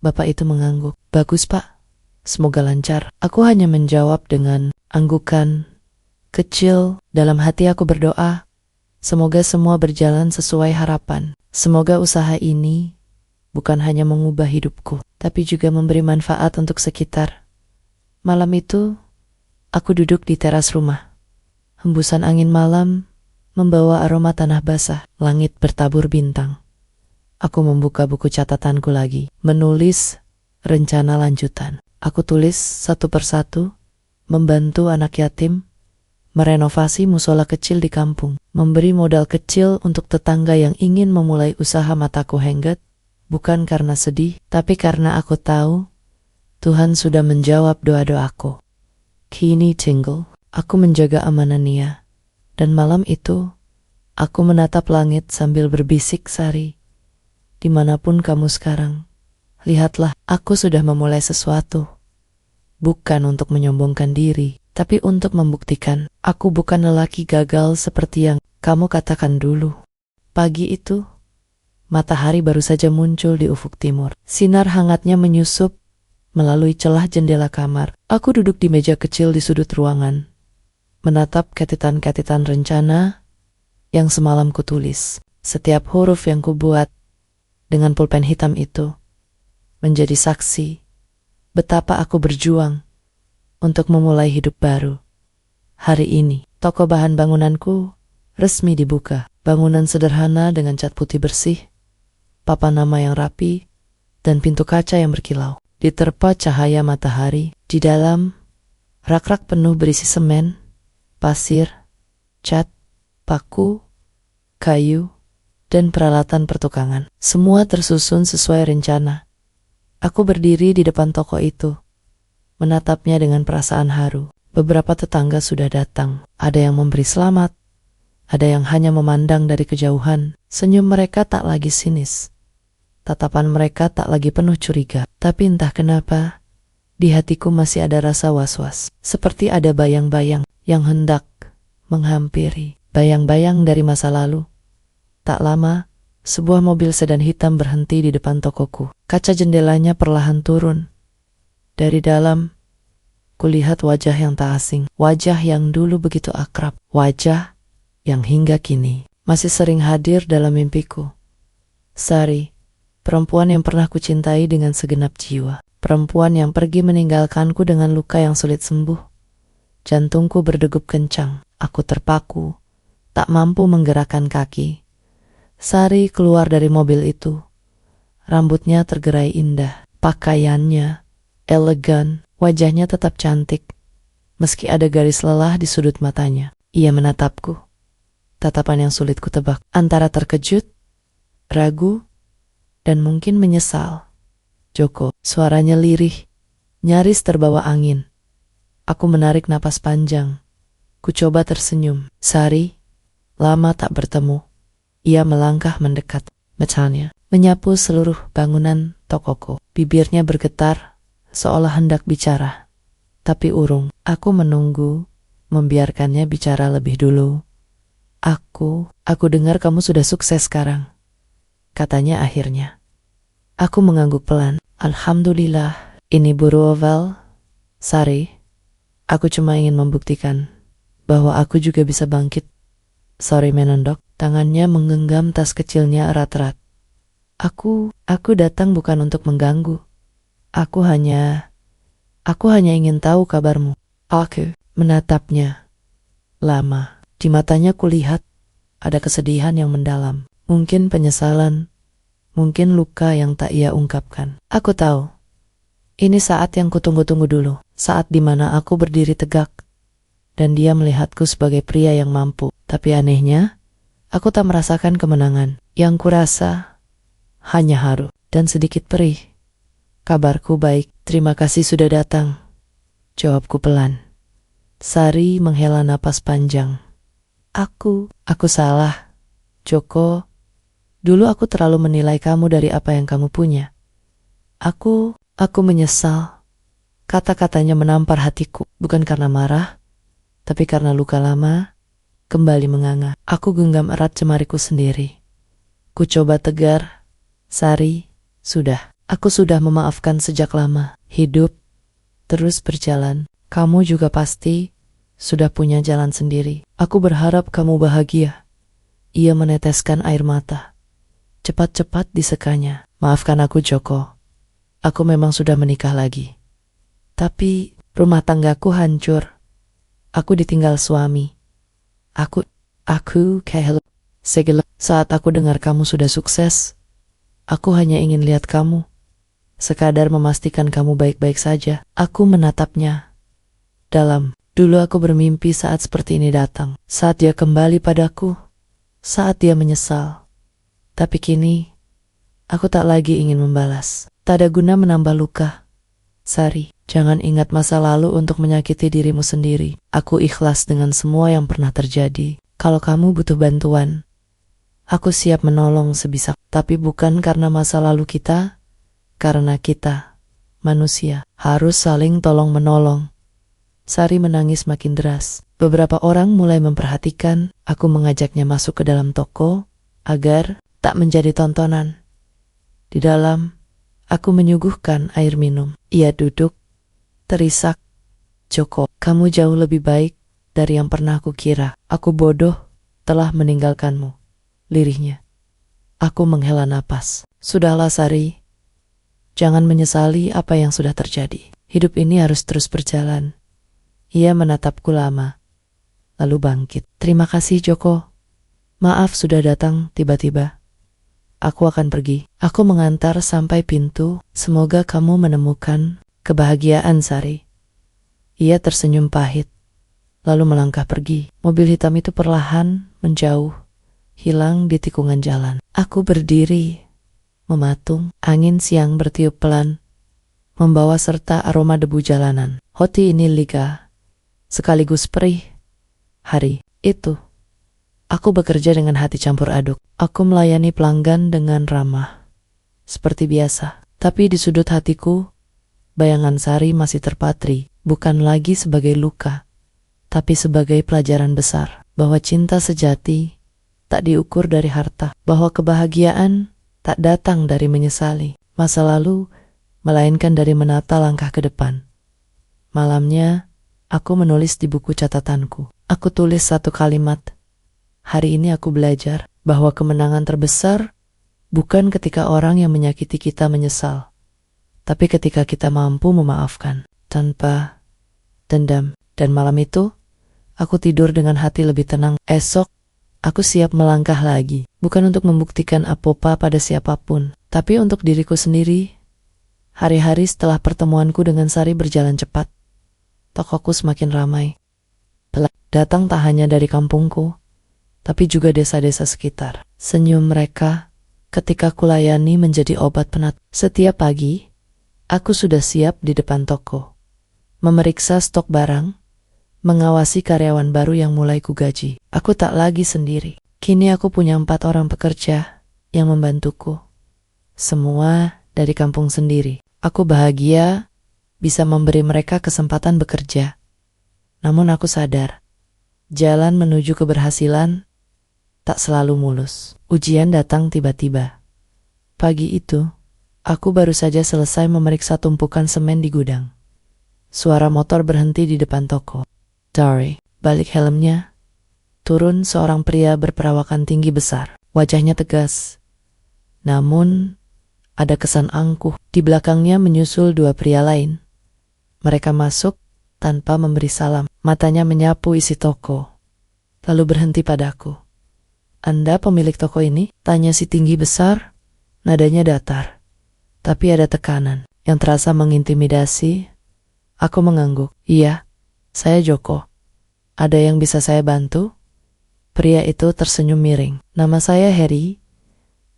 Bapak itu mengangguk. Bagus, Pak. Semoga lancar. Aku hanya menjawab dengan anggukan kecil. Dalam hati aku berdoa, semoga semua berjalan sesuai harapan. Semoga usaha ini bukan hanya mengubah hidupku, tapi juga memberi manfaat untuk sekitar. Malam itu, aku duduk di teras rumah. Hembusan angin malam membawa aroma tanah basah. Langit bertabur bintang. Aku membuka buku catatanku lagi, menulis rencana lanjutan. Aku tulis satu persatu, membantu anak yatim, merenovasi musola kecil di kampung, memberi modal kecil untuk tetangga yang ingin memulai usaha. Mataku henggat, bukan karena sedih, tapi karena aku tahu Tuhan sudah menjawab doa-doaku. Kini tinggal aku menjaga amanah Nia. Dan malam itu, aku menatap langit sambil berbisik, Sari, dimanapun kamu sekarang, lihatlah, aku sudah memulai sesuatu. Bukan untuk menyombongkan diri, tapi untuk membuktikan aku bukan lelaki gagal seperti yang kamu katakan dulu. Pagi itu, matahari baru saja muncul di ufuk timur. Sinar hangatnya menyusup melalui celah jendela kamar. Aku duduk di meja kecil di sudut ruangan, menatap ketitan-ketitan rencana yang semalam kutulis. Setiap huruf yang kubuat dengan pulpen hitam itu menjadi saksi betapa aku berjuang untuk memulai hidup baru. Hari ini, toko bahan bangunanku resmi dibuka. Bangunan sederhana dengan cat putih bersih, papan nama yang rapi, dan pintu kaca yang berkilau. Diterpa cahaya matahari, di dalam rak-rak penuh berisi semen, pasir, cat, paku, kayu, dan peralatan pertukangan. Semua tersusun sesuai rencana. Aku berdiri di depan toko itu, menatapnya dengan perasaan haru. Beberapa tetangga sudah datang. Ada yang memberi selamat, ada yang hanya memandang dari kejauhan. Senyum mereka tak lagi sinis. Tatapan mereka tak lagi penuh curiga. Tapi entah kenapa, di hatiku masih ada rasa was-was. Seperti ada bayang-bayang yang hendak menghampiri. Bayang-bayang dari masa lalu. Tak lama, sebuah mobil sedan hitam berhenti di depan tokoku. Kaca jendelanya perlahan turun. Dari dalam, kulihat wajah yang tak asing. Wajah yang dulu begitu akrab. Wajah yang hingga kini masih sering hadir dalam mimpiku. Sari, perempuan yang pernah kucintai dengan segenap jiwa. Perempuan yang pergi meninggalkanku dengan luka yang sulit sembuh. Jantungku berdegup kencang. Aku terpaku, tak mampu menggerakkan kaki. Sari keluar dari mobil itu. Rambutnya tergerai indah. Pakaiannya elegan. Wajahnya tetap cantik, meski ada garis lelah di sudut matanya. Ia menatapku. Tatapan yang sulit kutebak. Antara terkejut, ragu, dan mungkin menyesal. Joko, suaranya lirih, nyaris terbawa angin. Aku menarik napas panjang. Ku coba tersenyum. Sari, lama tak bertemu. Ia melangkah mendekat. Matanya menyapu seluruh bangunan tokoku. Bibirnya bergetar, seolah hendak bicara. Tapi urung. Aku menunggu, membiarkannya bicara lebih dulu. Aku dengar kamu sudah sukses sekarang, katanya akhirnya. Aku mengangguk pelan. Alhamdulillah. Ini buru oval, Sari. Aku cuma ingin membuktikan bahwa aku juga bisa bangkit. Sorry menondok. Tangannya menggenggam tas kecilnya erat-erat. Aku datang bukan untuk mengganggu. Aku hanya ingin tahu kabarmu. Aku menatapnya lama. Di matanya kulihat ada kesedihan yang mendalam. Mungkin penyesalan, mungkin luka yang tak ia ungkapkan. Aku tahu, ini saat yang kutunggu-tunggu dulu. Saat dimana aku berdiri tegak, dan dia melihatku sebagai pria yang mampu. Tapi anehnya, aku tak merasakan kemenangan. Yang kurasa hanya haru dan sedikit perih. Kabarku baik, terima kasih sudah datang, jawabku pelan. Sari menghela napas panjang. Aku salah, Joko. Dulu aku terlalu menilai kamu dari apa yang kamu punya. Aku menyesal. Kata-katanya menampar hatiku, bukan karena marah, tapi karena luka lama kembali menganga. Aku genggam erat jemariku sendiri. Ku coba tegar. Sari, sudah. Aku sudah memaafkan sejak lama. Hidup terus berjalan. Kamu juga pasti sudah punya jalan sendiri. Aku berharap kamu bahagia. Ia meneteskan air mata. Cepat-cepat disekanya. Maafkan aku, Joko. Aku memang sudah menikah lagi. Tapi rumah tanggaku hancur. Aku ditinggal suami. Aku kehilangan segala. Saat aku dengar kamu sudah sukses, aku hanya ingin lihat kamu. Sekadar memastikan kamu baik-baik saja. Aku menatapnya dalam. Dulu aku bermimpi saat seperti ini datang. Saat dia kembali padaku. Saat dia menyesal. Tapi kini, aku tak lagi ingin membalas. Tak ada guna menambah luka. Sari, jangan ingat masa lalu untuk menyakiti dirimu sendiri. Aku ikhlas dengan semua yang pernah terjadi. Kalau kamu butuh bantuan, aku siap menolong sebisa. Tapi bukan karena masa lalu kita, karena kita, manusia, harus saling tolong-menolong. Sari menangis makin deras. Beberapa orang mulai memperhatikan. Aku mengajaknya masuk ke dalam toko agar tak menjadi tontonan. Di dalam, aku menyuguhkan air minum. Ia duduk, terisak. Joko, kamu jauh lebih baik dari yang pernah aku kira. Aku bodoh telah meninggalkanmu. Lirihnya. Aku menghela napas. Sudahlah, Sari. Jangan menyesali apa yang sudah terjadi. Hidup ini harus terus berjalan. Ia menatapku lama, lalu bangkit. Terima kasih, Joko. Maaf sudah datang tiba-tiba. Aku akan pergi. Aku mengantar sampai pintu. Semoga kamu menemukan kebahagiaan, Sari. Ia tersenyum pahit, lalu melangkah pergi. Mobil hitam itu perlahan menjauh, hilang di tikungan jalan. Aku berdiri, mematung. Angin siang bertiup pelan, membawa serta aroma debu jalanan. Hoti ini lega, sekaligus perih. Hari itu, aku bekerja dengan hati campur aduk. Aku melayani pelanggan dengan ramah, seperti biasa. Tapi di sudut hatiku, bayangan Sari masih terpatri, bukan lagi sebagai luka, tapi sebagai pelajaran besar, bahwa cinta sejati tak diukur dari harta, bahwa kebahagiaan tak datang dari menyesali masa lalu, melainkan dari menata langkah ke depan. Malamnya, aku menulis di buku catatanku. Aku tulis satu kalimat. Hari ini aku belajar bahwa kemenangan terbesar bukan ketika orang yang menyakiti kita menyesal, tapi ketika kita mampu memaafkan tanpa dendam. Dan malam itu, aku tidur dengan hati lebih tenang. Esok, aku siap melangkah lagi, bukan untuk membuktikan apa-apa pada siapapun, tapi untuk diriku sendiri. Hari-hari setelah pertemuanku dengan Sari berjalan cepat. Tokoku semakin ramai. Datang tak hanya dari kampungku, tapi juga desa-desa sekitar. Senyum mereka ketika kulayani menjadi obat penat. Setiap pagi, aku sudah siap di depan toko, memeriksa stok barang, mengawasi karyawan baru yang mulai kugaji. Aku tak lagi sendiri. Kini aku punya 4 orang pekerja yang membantuku. Semua dari kampung sendiri. Aku bahagia bisa memberi mereka kesempatan bekerja. Namun aku sadar, jalan menuju keberhasilan tak selalu mulus. Ujian datang tiba-tiba. Pagi itu, aku baru saja selesai memeriksa tumpukan semen di gudang. Suara motor berhenti di depan toko. Dari balik helmnya, turun seorang pria berperawakan tinggi besar. Wajahnya tegas, namun ada kesan angkuh. Di belakangnya menyusul 2 pria lain. Mereka masuk tanpa memberi salam. Matanya menyapu isi toko, lalu berhenti padaku. Anda pemilik toko ini? Tanya si tinggi besar. Nadanya datar, tapi ada tekanan yang terasa mengintimidasi. Aku mengangguk. Iya, saya Joko. Ada yang bisa saya bantu? Pria itu tersenyum miring. Nama saya Harry.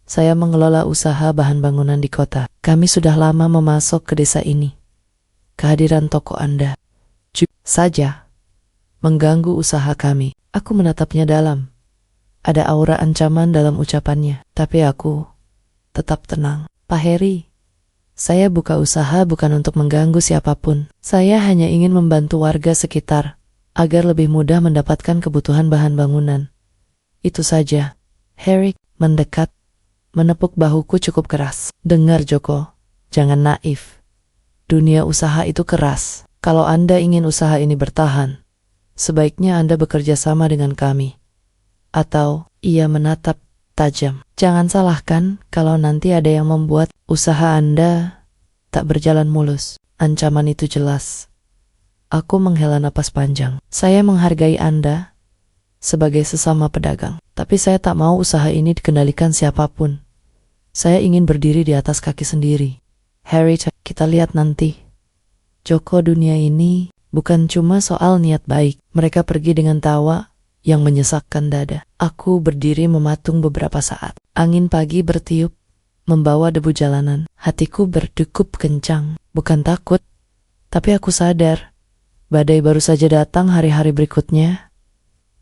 Saya mengelola usaha bahan bangunan di kota. Kami sudah lama memasok ke desa ini. Kehadiran toko Anda saja mengganggu usaha kami. Aku menatapnya dalam. Ada aura ancaman dalam ucapannya, tapi aku tetap tenang. Pak Heri, saya buka usaha bukan untuk mengganggu siapapun. Saya hanya ingin membantu warga sekitar agar lebih mudah mendapatkan kebutuhan bahan bangunan. Itu saja. Harry mendekat, menepuk bahuku cukup keras. Dengar Joko, Jangan naif. Dunia usaha itu keras. Kalau Anda ingin usaha ini bertahan, sebaiknya Anda bekerja sama dengan kami. Atau, ia menatap tajam. Jangan salahkan kalau nanti ada yang membuat usaha Anda tak berjalan mulus. Ancaman itu jelas. Aku menghela napas panjang. Saya menghargai Anda sebagai sesama pedagang. Tapi saya tak mau usaha ini dikendalikan siapapun. Saya ingin berdiri di atas kaki sendiri. Harry, kita lihat nanti. Joko, dunia ini bukan cuma soal niat baik. Mereka pergi dengan tawa yang menyesakkan dada. Aku berdiri mematung beberapa saat. Angin pagi bertiup, membawa debu jalanan. Hatiku berdegup kencang. Bukan takut, tapi aku sadar. Badai baru saja datang hari-hari berikutnya.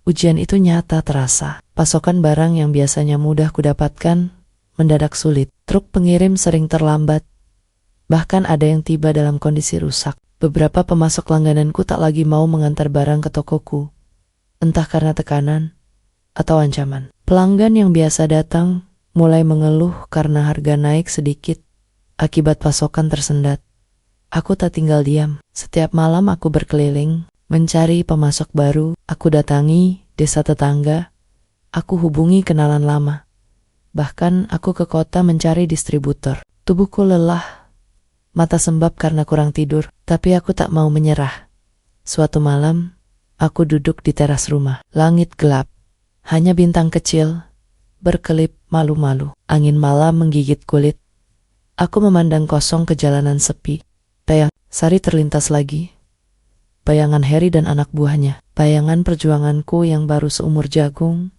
Ujian itu nyata terasa. Pasokan barang yang biasanya mudah kudapatkan mendadak sulit. Truk pengirim sering terlambat. Bahkan ada yang tiba dalam kondisi rusak. Beberapa pemasok langgananku tak lagi mau mengantar barang ke tokoku. Entah karena tekanan atau ancaman. Pelanggan yang biasa datang mulai mengeluh karena harga naik sedikit akibat pasokan tersendat. Aku tak tinggal diam. Setiap malam aku berkeliling, mencari pemasok baru. Aku datangi desa tetangga. Aku hubungi kenalan lama. Bahkan aku ke kota mencari distributor. Tubuhku lelah, mata sembab karena kurang tidur. Tapi aku tak mau menyerah. Suatu malam, aku duduk di teras rumah. Langit gelap. Hanya bintang kecil, berkelip malu-malu. Angin malam menggigit kulit. Aku memandang kosong ke jalanan sepi. Sari terlintas lagi. Bayangan Harry dan anak buahnya. Bayangan perjuanganku yang baru seumur jagung,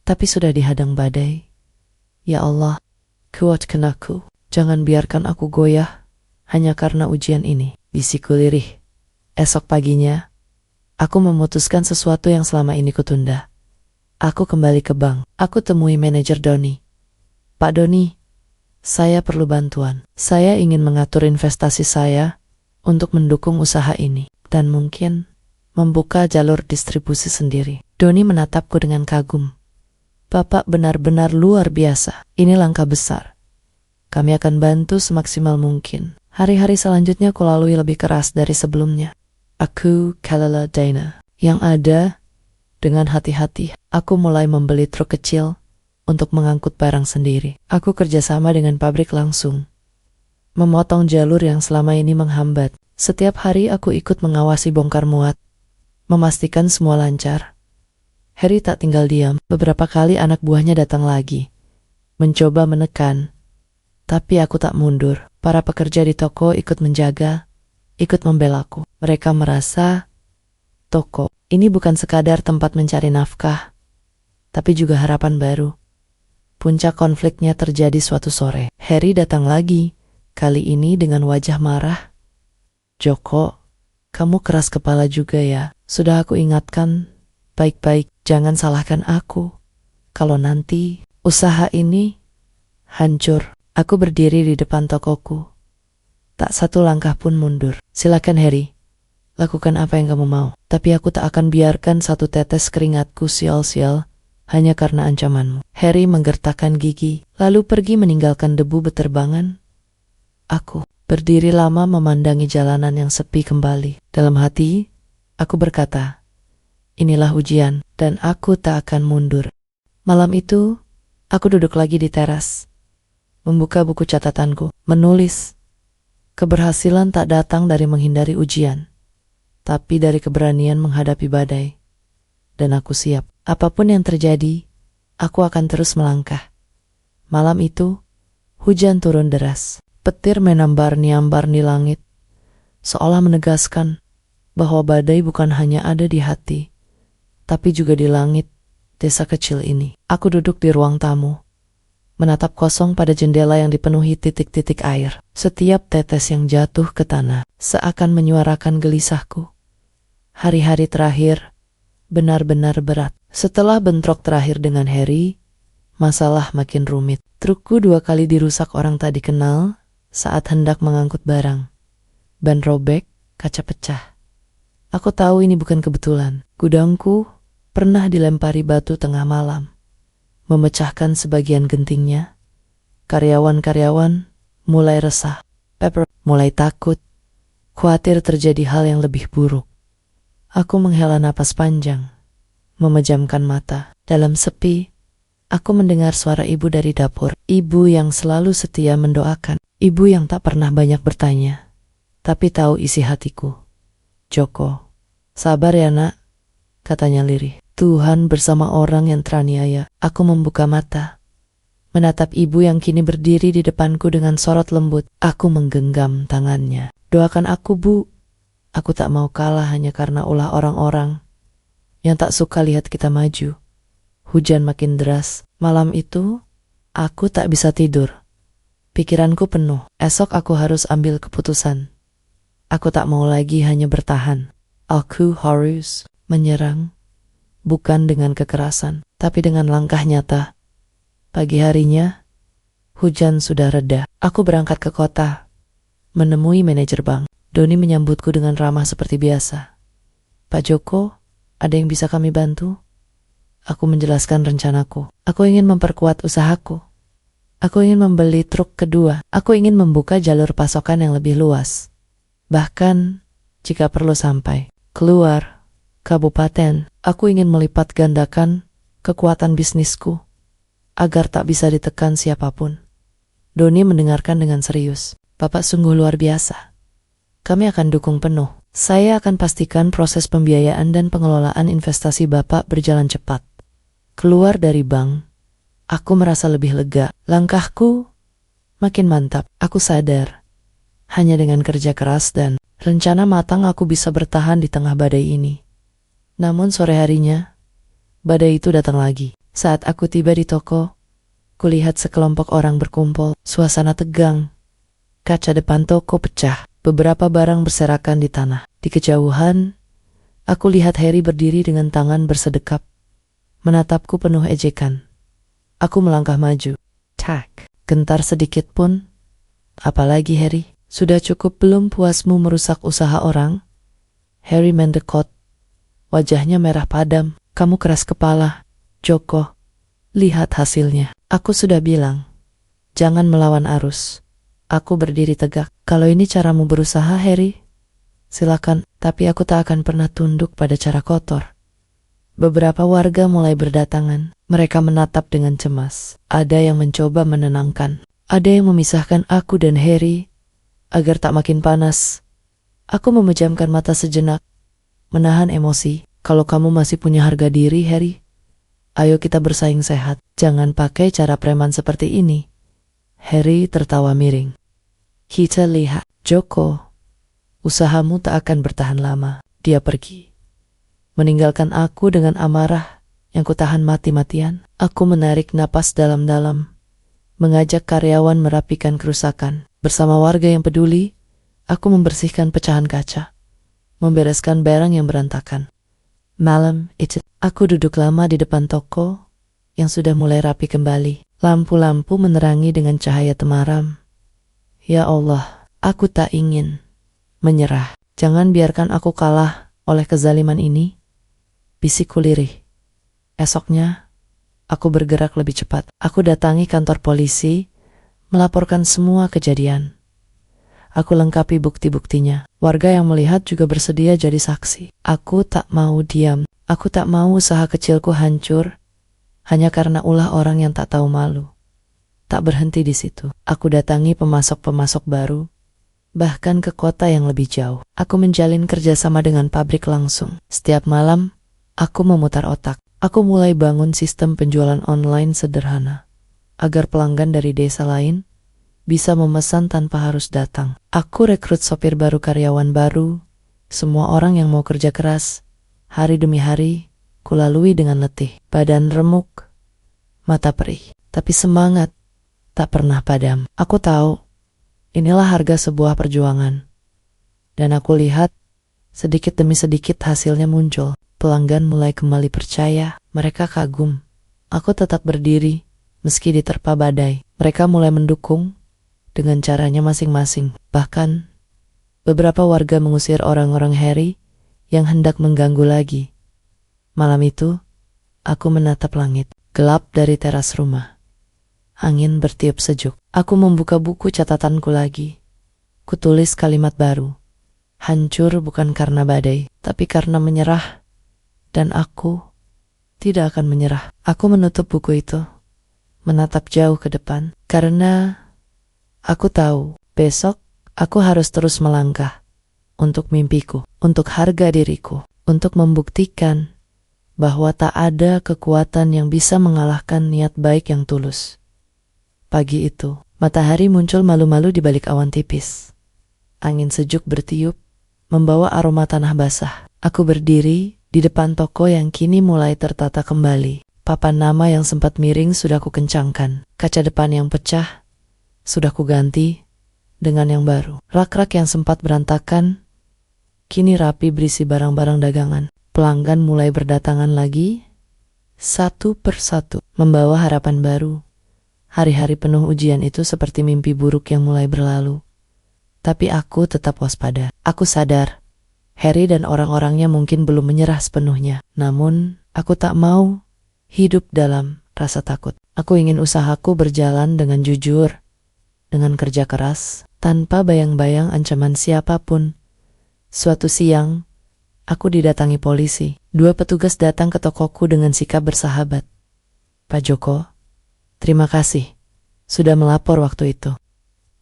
tapi sudah dihadang badai. Ya Allah, kuatkan aku. Jangan biarkan aku goyah hanya karena ujian ini. Bisikku lirih. Esok paginya, aku memutuskan sesuatu yang selama ini kutunda. Aku kembali ke bank. Aku temui manajer Doni. Pak Doni, saya perlu bantuan. Saya ingin mengatur investasi saya untuk mendukung usaha ini, dan mungkin membuka jalur distribusi sendiri. Doni menatapku dengan kagum. Bapak benar-benar luar biasa. Ini langkah besar. Kami akan bantu semaksimal mungkin. Hari-hari selanjutnya aku lalui lebih keras dari sebelumnya. Aku kelala Dana. Yang ada, dengan hati-hati, aku mulai membeli truk kecil untuk mengangkut barang sendiri. Aku kerjasama dengan pabrik langsung, memotong jalur yang selama ini menghambat. Setiap hari aku ikut mengawasi bongkar muat, memastikan semua lancar. Harry tak tinggal diam. Beberapa kali anak buahnya datang lagi, mencoba menekan, tapi aku tak mundur. Para pekerja di toko ikut menjaga, ikut membelaku. Mereka merasa toko ini bukan sekadar tempat mencari nafkah, tapi juga harapan baru. Puncak konfliknya terjadi suatu sore. Harry datang lagi, kali ini dengan wajah marah. Joko, kamu keras kepala juga ya. Sudah aku ingatkan baik-baik, jangan salahkan aku kalau nanti usaha ini hancur. Aku berdiri di depan tokoku, tak satu langkah pun mundur. Silakan Harry, lakukan apa yang kamu mau. Tapi aku tak akan biarkan satu tetes keringatku sia-sia hanya karena ancamanmu. Harry menggertakkan gigi, lalu pergi meninggalkan debu beterbangan. Aku berdiri lama memandangi jalanan yang sepi kembali. Dalam hati, aku berkata, inilah ujian, dan aku tak akan mundur. Malam itu, aku duduk lagi di teras, membuka buku catatanku, menulis. Keberhasilan tak datang dari menghindari ujian, tapi dari keberanian menghadapi badai. Dan aku siap. Apapun yang terjadi, aku akan terus melangkah. Malam itu, hujan turun deras. Petir menambar-niambar di langit, seolah menegaskan bahwa badai bukan hanya ada di hati, tapi juga di langit desa kecil ini. Aku duduk di ruang tamu, menatap kosong pada jendela yang dipenuhi titik-titik air. Setiap tetes yang jatuh ke tanah seakan menyuarakan gelisahku. Hari-hari terakhir benar-benar berat. Setelah bentrok terakhir dengan Harry, masalah makin rumit. Trukku 2 kali dirusak orang tak dikenal saat hendak mengangkut barang. Ban robek, kaca pecah. Aku tahu ini bukan kebetulan. Gudangku pernah dilempari batu tengah malam, memecahkan sebagian gentingnya. Karyawan-karyawan mulai resah. Pepper mulai takut, khawatir terjadi hal yang lebih buruk. Aku menghela napas panjang, memejamkan mata. Dalam sepi, aku mendengar suara ibu dari dapur. Ibu yang selalu setia mendoakan. Ibu yang tak pernah banyak bertanya, tapi tahu isi hatiku. Joko, sabar ya nak, katanya lirih. Tuhan bersama orang yang teraniaya. Aku membuka mata, menatap ibu yang kini berdiri di depanku dengan sorot lembut. Aku menggenggam tangannya. Doakan aku, Bu. Aku tak mau kalah hanya karena ulah orang-orang yang tak suka lihat kita maju. Hujan makin deras. Malam itu, aku tak bisa tidur. Pikiranku penuh. Esok aku harus ambil keputusan. Aku tak mau lagi hanya bertahan. Aku harus menyerang, bukan dengan kekerasan, tapi dengan langkah nyata. Pagi harinya, hujan sudah reda. Aku berangkat ke kota, menemui manajer bank. Doni menyambutku dengan ramah seperti biasa. Pak Joko, ada yang bisa kami bantu? Aku menjelaskan rencanaku. Aku ingin memperkuat usahaku. Aku ingin membeli truk kedua. Aku ingin membuka jalur pasokan yang lebih luas. Bahkan, jika perlu sampai keluar kabupaten, aku ingin melipat gandakan kekuatan bisnisku agar tak bisa ditekan siapapun. Doni mendengarkan dengan serius. Bapak sungguh luar biasa. Kami akan dukung penuh. Saya akan pastikan proses pembiayaan dan pengelolaan investasi Bapak berjalan cepat. Keluar dari bank, aku merasa lebih lega. Langkahku makin mantap. Aku sadar, hanya dengan kerja keras dan rencana matang aku bisa bertahan di tengah badai ini. Namun sore harinya, badai itu datang lagi. Saat aku tiba di toko, kulihat sekelompok orang berkumpul. Suasana tegang. Kaca depan toko pecah. Beberapa barang berserakan di tanah. Di kejauhan, aku lihat Harry berdiri dengan tangan bersedekap, menatapku penuh ejekan. Aku melangkah maju. Tak, gentar sedikit pun. Apalagi Harry, sudah cukup belum puasmu merusak usaha orang? Harry mendekot. Wajahnya merah padam. Kamu keras kepala. Joko, lihat hasilnya. Aku sudah bilang, jangan melawan arus. Aku berdiri tegak. Kalau ini caramu berusaha, Harry, silakan, tapi aku tak akan pernah tunduk pada cara kotor. Beberapa warga mulai berdatangan. Mereka menatap dengan cemas. Ada yang mencoba menenangkan. Ada yang memisahkan aku dan Harry agar tak makin panas. Aku memejamkan mata sejenak, menahan emosi. Kalau kamu masih punya harga diri, Harry, ayo kita bersaing sehat. Jangan pakai cara preman seperti ini. Harry tertawa miring. Kita lihat, Joko, usahamu tak akan bertahan lama. Dia pergi, meninggalkan aku dengan amarah yang kutahan mati-matian. Aku menarik napas dalam-dalam, mengajak karyawan merapikan kerusakan. Bersama warga yang peduli, aku membersihkan pecahan kaca, membereskan barang yang berantakan. Malam itu, aku duduk lama di depan toko yang sudah mulai rapi kembali. Lampu-lampu menerangi dengan cahaya temaram. Ya Allah, aku tak ingin menyerah. Jangan biarkan aku kalah oleh kezaliman ini, bisikku lirih. Esoknya, aku bergerak lebih cepat. Aku datangi kantor polisi, melaporkan semua kejadian. Aku lengkapi bukti-buktinya. Warga yang melihat juga bersedia jadi saksi. Aku tak mau diam. Aku tak mau usaha kecilku hancur hanya karena ulah orang yang tak tahu malu. Tak berhenti di situ. Aku datangi pemasok-pemasok baru, bahkan ke kota yang lebih jauh. Aku menjalin kerjasama dengan pabrik langsung. Setiap malam, aku memutar otak. Aku mulai bangun sistem penjualan online sederhana, agar pelanggan dari desa lain bisa memesan tanpa harus datang. Aku rekrut sopir baru, karyawan baru, semua orang yang mau kerja keras. Hari demi hari, kulalui dengan letih. Badan remuk, mata perih, tapi semangat tak pernah padam. Aku tahu, inilah harga sebuah perjuangan. Dan aku lihat, sedikit demi sedikit hasilnya muncul. Pelanggan mulai kembali percaya, mereka kagum. Aku tetap berdiri, meski diterpa badai. Mereka mulai mendukung, dengan caranya masing-masing. Bahkan, beberapa warga mengusir orang-orang Harry yang hendak mengganggu lagi. Malam itu, aku menatap langit, gelap dari teras rumah. Angin bertiup sejuk. Aku membuka buku catatanku lagi. Kutulis kalimat baru. Hancur bukan karena badai, tapi karena menyerah. Dan aku tidak akan menyerah. Aku menutup buku itu, menatap jauh ke depan, karena aku tahu besok aku harus terus melangkah untuk mimpiku, untuk harga diriku, untuk membuktikan bahwa tak ada kekuatan yang bisa mengalahkan niat baik yang tulus. Pagi itu, matahari muncul malu-malu di balik awan tipis. Angin sejuk bertiup, membawa aroma tanah basah. Aku berdiri di depan toko yang kini mulai tertata kembali. Papan nama yang sempat miring sudah kukencangkan. Kaca depan yang pecah sudah kuganti dengan yang baru. Rak-rak yang sempat berantakan kini rapi berisi barang-barang dagangan. Pelanggan mulai berdatangan lagi, satu persatu, membawa harapan baru. Hari-hari penuh ujian itu seperti mimpi buruk yang mulai berlalu. Tapi aku tetap waspada. Aku sadar, Harry dan orang-orangnya mungkin belum menyerah sepenuhnya. Namun, aku tak mau hidup dalam rasa takut. Aku ingin usahaku berjalan dengan jujur, dengan kerja keras, tanpa bayang-bayang ancaman siapapun. Suatu siang, aku didatangi polisi. 2 petugas datang ke tokoku dengan sikap bersahabat. Pak Joko, terima kasih sudah melapor waktu itu.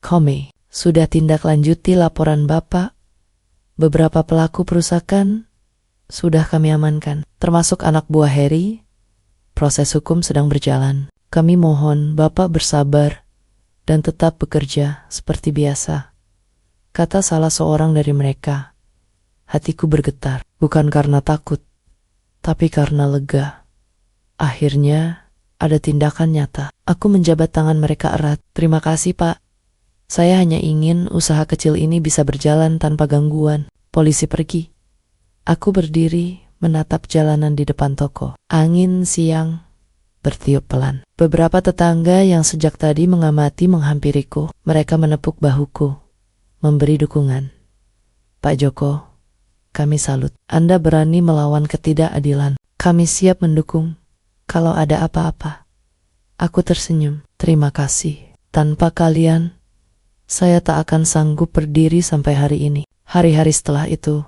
Kami sudah tindak lanjuti laporan Bapak. Beberapa pelaku perusakan sudah kami amankan, termasuk anak buah Harry. Proses hukum sedang berjalan. Kami mohon Bapak bersabar dan tetap bekerja seperti biasa, kata salah seorang dari mereka. Hatiku bergetar, bukan karena takut, tapi karena lega. Akhirnya ada tindakan nyata. Aku menjabat tangan mereka erat. Terima kasih, Pak. Saya hanya ingin usaha kecil ini bisa berjalan tanpa gangguan. Polisi pergi. Aku berdiri menatap jalanan di depan toko. Angin siang bertiup pelan. Beberapa tetangga yang sejak tadi mengamati menghampiriku. Mereka menepuk bahuku, memberi dukungan. Pak Joko, kami salut. Anda berani melawan ketidakadilan. Kami siap mendukung kalau ada apa-apa. Aku tersenyum. Terima kasih. Tanpa kalian, saya tak akan sanggup berdiri sampai hari ini. Hari-hari setelah itu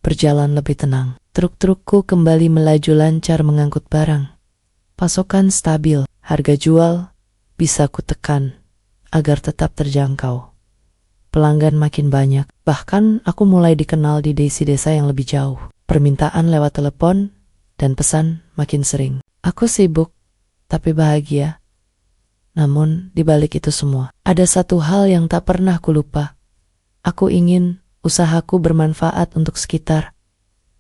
berjalan lebih tenang. Truk-trukku kembali melaju lancar mengangkut barang. Pasokan stabil, harga jual bisa kutekan agar tetap terjangkau. Pelanggan makin banyak, bahkan aku mulai dikenal di desa-desa yang lebih jauh. Permintaan lewat telepon dan pesan makin sering. Aku sibuk, tapi bahagia. Namun, di balik itu semua, ada satu hal yang tak pernah kulupa. Aku ingin usahaku bermanfaat untuk sekitar.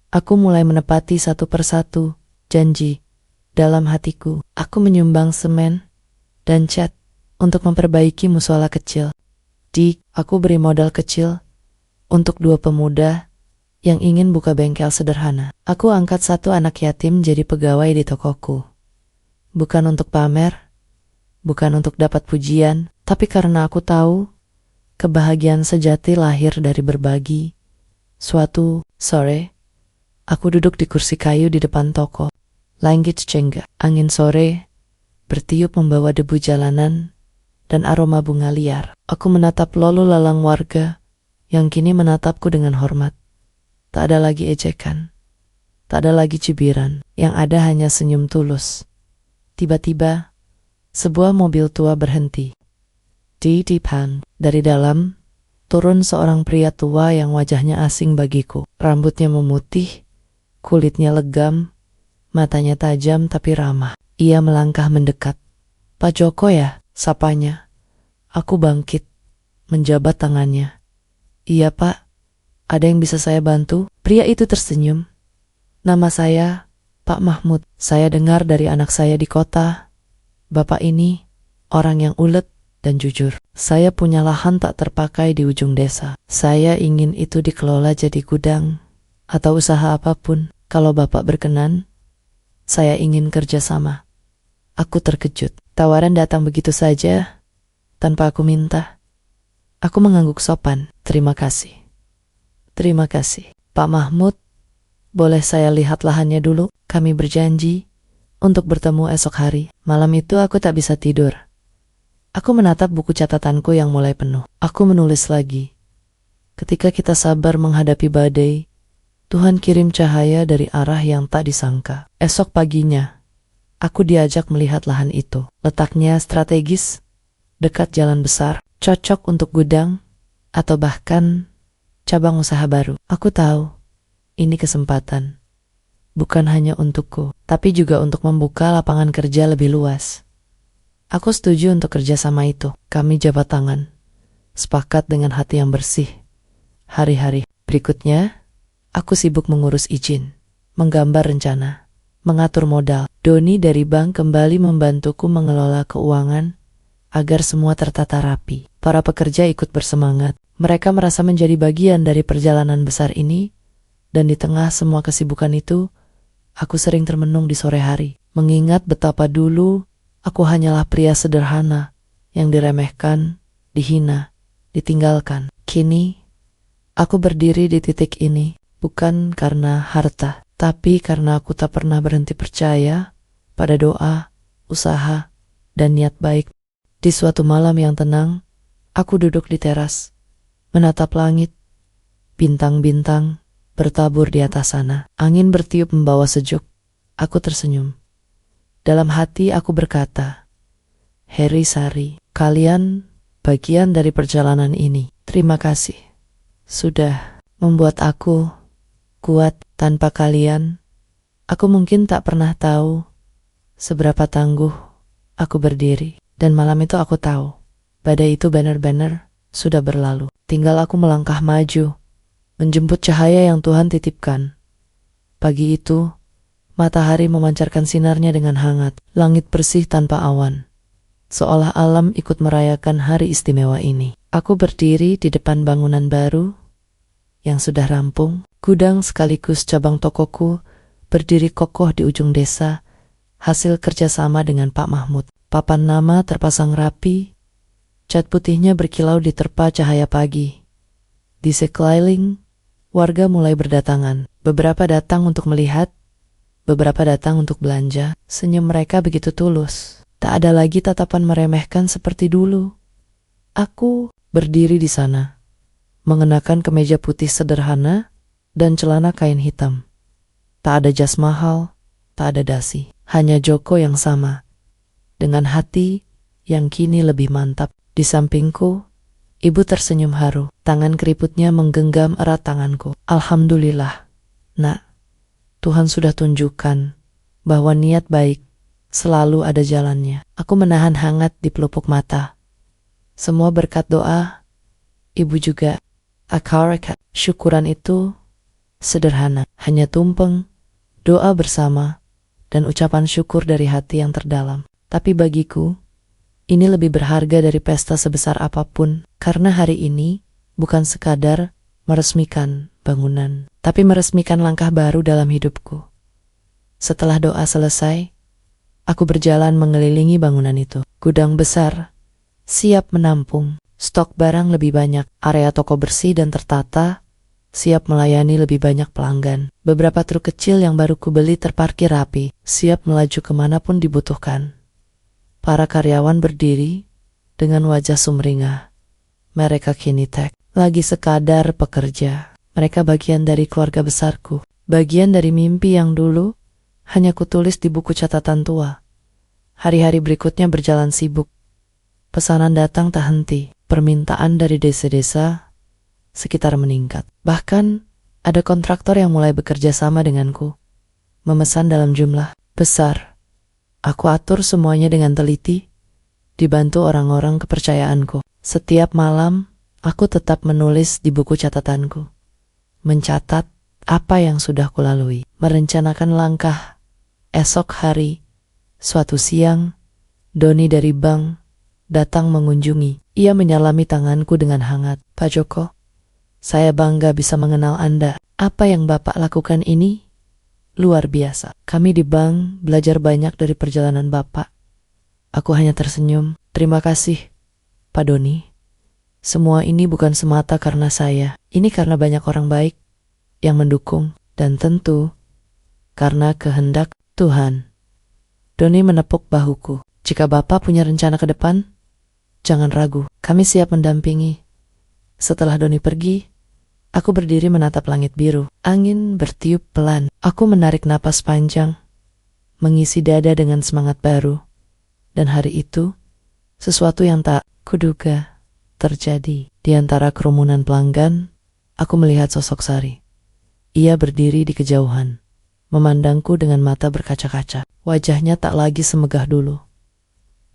Aku mulai menepati satu persatu janji dalam hatiku. Aku menyumbang semen dan cat untuk memperbaiki musola kecil. Aku beri modal kecil untuk 2 pemuda yang ingin buka bengkel sederhana. Aku angkat satu anak yatim jadi pegawai di tokoku. Bukan untuk pamer, bukan untuk dapat pujian, tapi karena aku tahu kebahagiaan sejati lahir dari berbagi. Suatu sore, aku duduk di kursi kayu di depan toko. Langit cenggak, angin sore bertiup membawa debu jalanan dan aroma bunga liar. Aku menatap lalu lalang warga yang kini menatapku dengan hormat. Tak ada lagi ejekan, tak ada lagi cibiran, yang ada hanya senyum tulus. Tiba-tiba, sebuah mobil tua berhenti. Di depan, dari dalam, turun seorang pria tua yang wajahnya asing bagiku. Rambutnya memutih, kulitnya legam, matanya tajam tapi ramah. Ia melangkah mendekat. Pak Joko ya, sapanya. Aku bangkit, menjabat tangannya. Iya Pak, ada yang bisa saya bantu? Pria itu tersenyum. Nama saya Pak Mahmud. Saya dengar dari anak saya di kota, Bapak ini orang yang ulet dan jujur. Saya punya lahan tak terpakai di ujung desa. Saya ingin itu dikelola jadi gudang atau usaha apapun. Kalau Bapak berkenan, saya ingin kerjasama. Aku terkejut. Tawaran datang begitu saja, tanpa aku minta. Aku mengangguk sopan. Terima kasih. Terima kasih. Pak Mahmud, boleh saya lihat lahannya dulu? Kami berjanji untuk bertemu esok hari. Malam itu aku tak bisa tidur. Aku menatap buku catatanku yang mulai penuh. Aku menulis lagi. Ketika kita sabar menghadapi badai, Tuhan kirim cahaya dari arah yang tak disangka. Esok paginya, aku diajak melihat lahan itu. Letaknya strategis, dekat jalan besar, cocok untuk gudang, atau bahkan cabang usaha baru. Aku tahu, ini kesempatan. Bukan hanya untukku, tapi juga untuk membuka lapangan kerja lebih luas. Aku setuju untuk kerjasama itu. Kami jabat tangan, sepakat dengan hati yang bersih. Hari-hari berikutnya, aku sibuk mengurus izin, menggambar rencana, mengatur modal. Doni dari bank kembali membantuku mengelola keuangan agar semua tertata rapi. Para pekerja ikut bersemangat. Mereka merasa menjadi bagian dari perjalanan besar ini, dan di tengah semua kesibukan itu, aku sering termenung di sore hari, mengingat betapa dulu aku hanyalah pria sederhana yang diremehkan, dihina, ditinggalkan. Kini, aku berdiri di titik ini bukan karena harta, tapi karena aku tak pernah berhenti percaya pada doa, usaha, dan niat baik. Di suatu malam yang tenang, aku duduk di teras, menatap langit. Bintang-bintang bertabur di atas sana. Angin bertiup membawa sejuk. Aku tersenyum. Dalam hati aku berkata, Heri Sari, kalian bagian dari perjalanan ini. Terima kasih. Sudah membuat aku kuat. Tanpa kalian, aku mungkin tak pernah tahu seberapa tangguh aku berdiri. Dan malam itu aku tahu, badai itu benar-benar sudah berlalu. Tinggal aku melangkah maju, menjemput cahaya yang Tuhan titipkan. Pagi itu, matahari memancarkan sinarnya dengan hangat, langit bersih tanpa awan. Seolah alam ikut merayakan hari istimewa ini. Aku berdiri di depan bangunan baru yang sudah rampung. Gudang sekaligus cabang tokoku berdiri kokoh di ujung desa, hasil kerjasama dengan Pak Mahmud. Papan nama terpasang rapi, cat putihnya berkilau diterpa cahaya pagi. Di sekeliling, warga mulai berdatangan. Beberapa datang untuk melihat, beberapa datang untuk belanja. Senyum mereka begitu tulus. Tak ada lagi tatapan meremehkan seperti dulu. Aku berdiri di sana, mengenakan kemeja putih sederhana dan celana kain hitam. Tak ada jas mahal, tak ada dasi. Hanya Joko yang sama, dengan hati yang kini lebih mantap. Di sampingku, ibu tersenyum haru. Tangan keriputnya menggenggam erat tanganku. Alhamdulillah, nak. Tuhan sudah tunjukkan bahwa niat baik selalu ada jalannya. Aku menahan hangat di pelupuk mata. Semua berkat doa, ibu juga. Akarakat. Syukuran itu sederhana. Hanya tumpeng, doa bersama, dan ucapan syukur dari hati yang terdalam. Tapi bagiku, ini lebih berharga dari pesta sebesar apapun, karena hari ini bukan sekadar meresmikan bangunan, tapi meresmikan langkah baru dalam hidupku. Setelah doa selesai, aku berjalan mengelilingi bangunan itu. Gudang besar, siap menampung, stok barang lebih banyak, area toko bersih dan tertata, siap melayani lebih banyak pelanggan. Beberapa truk kecil yang baru kubeli terparkir rapi, siap melaju kemanapun dibutuhkan. Para karyawan berdiri dengan wajah sumringah. Mereka kini lagi sekadar pekerja. Mereka bagian dari keluarga besarku. Bagian dari mimpi yang dulu hanya kutulis di buku catatan tua. Hari-hari berikutnya berjalan sibuk. Pesanan datang tak henti. Permintaan dari desa-desa sekitar meningkat. Bahkan ada kontraktor yang mulai bekerja sama denganku. Memesan dalam jumlah besar. Aku atur semuanya dengan teliti, dibantu orang-orang kepercayaanku. Setiap malam, aku tetap menulis di buku catatanku. Mencatat apa yang sudah kulalui. Merencanakan langkah. Esok hari, suatu siang, Doni dari bank datang mengunjungi. Ia menyalami tanganku dengan hangat. Pak Joko, saya bangga bisa mengenal Anda. Apa yang Bapak lakukan ini luar biasa. Kami di bank belajar banyak dari perjalanan Bapak. Aku hanya tersenyum. Terima kasih, Pak Doni. Semua ini bukan semata karena saya. Ini karena banyak orang baik yang mendukung. Dan tentu, karena kehendak Tuhan. Doni menepuk bahuku. Jika Bapak punya rencana ke depan, jangan ragu, kami siap mendampingi. Setelah Doni pergi, aku berdiri menatap langit biru. Angin bertiup pelan. Aku menarik napas panjang, mengisi dada dengan semangat baru. Dan hari itu, sesuatu yang tak kuduga terjadi. Di antara kerumunan pelanggan, aku melihat sosok Sari. Ia berdiri di kejauhan, memandangku dengan mata berkaca-kaca. Wajahnya tak lagi semegah dulu.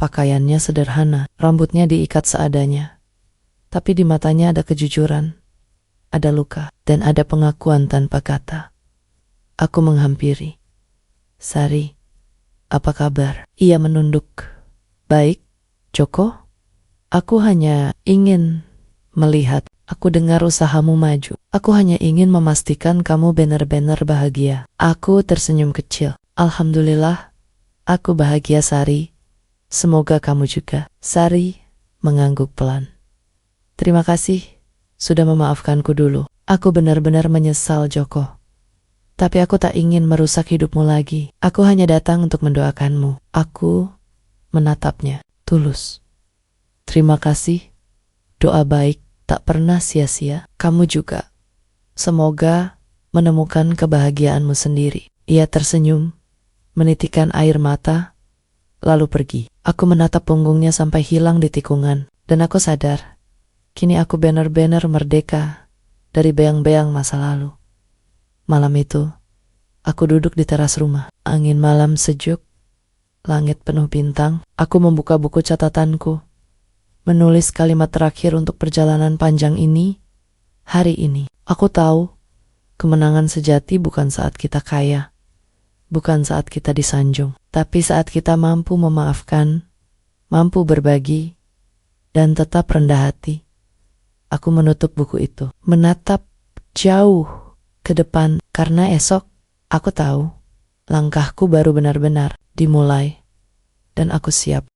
Pakaiannya sederhana, rambutnya diikat seadanya. Tapi di matanya ada kejujuran, ada luka, dan ada pengakuan tanpa kata. Aku menghampiri. Sari, apa kabar? Ia menunduk. Baik, Joko. Aku hanya ingin melihat. Aku dengar usahamu maju. Aku hanya ingin memastikan kamu benar-benar bahagia. Aku tersenyum kecil. Alhamdulillah, aku bahagia, Sari. Semoga kamu juga. Sari mengangguk pelan. Terima kasih sudah memaafkanku dulu. Aku benar-benar menyesal, Joko. Tapi aku tak ingin merusak hidupmu lagi. Aku hanya datang untuk mendoakanmu. Aku menatapnya tulus. Terima kasih. Doa baik tak pernah sia-sia. Kamu juga. Semoga menemukan kebahagiaanmu sendiri. Ia tersenyum, menitikkan air mata, lalu pergi. Aku menatap punggungnya sampai hilang di tikungan. Dan aku sadar, kini aku benar-benar merdeka dari beang-beang masa lalu. Malam itu, aku duduk di teras rumah. Angin malam sejuk, langit penuh bintang. Aku membuka buku catatanku, menulis kalimat terakhir untuk perjalanan panjang ini. Hari ini, aku tahu kemenangan sejati bukan saat kita kaya, bukan saat kita disanjung, tapi saat kita mampu memaafkan, mampu berbagi, dan tetap rendah hati. Aku menutup buku itu, menatap jauh ke depan, karena esok aku tahu langkahku baru benar-benar dimulai, dan aku siap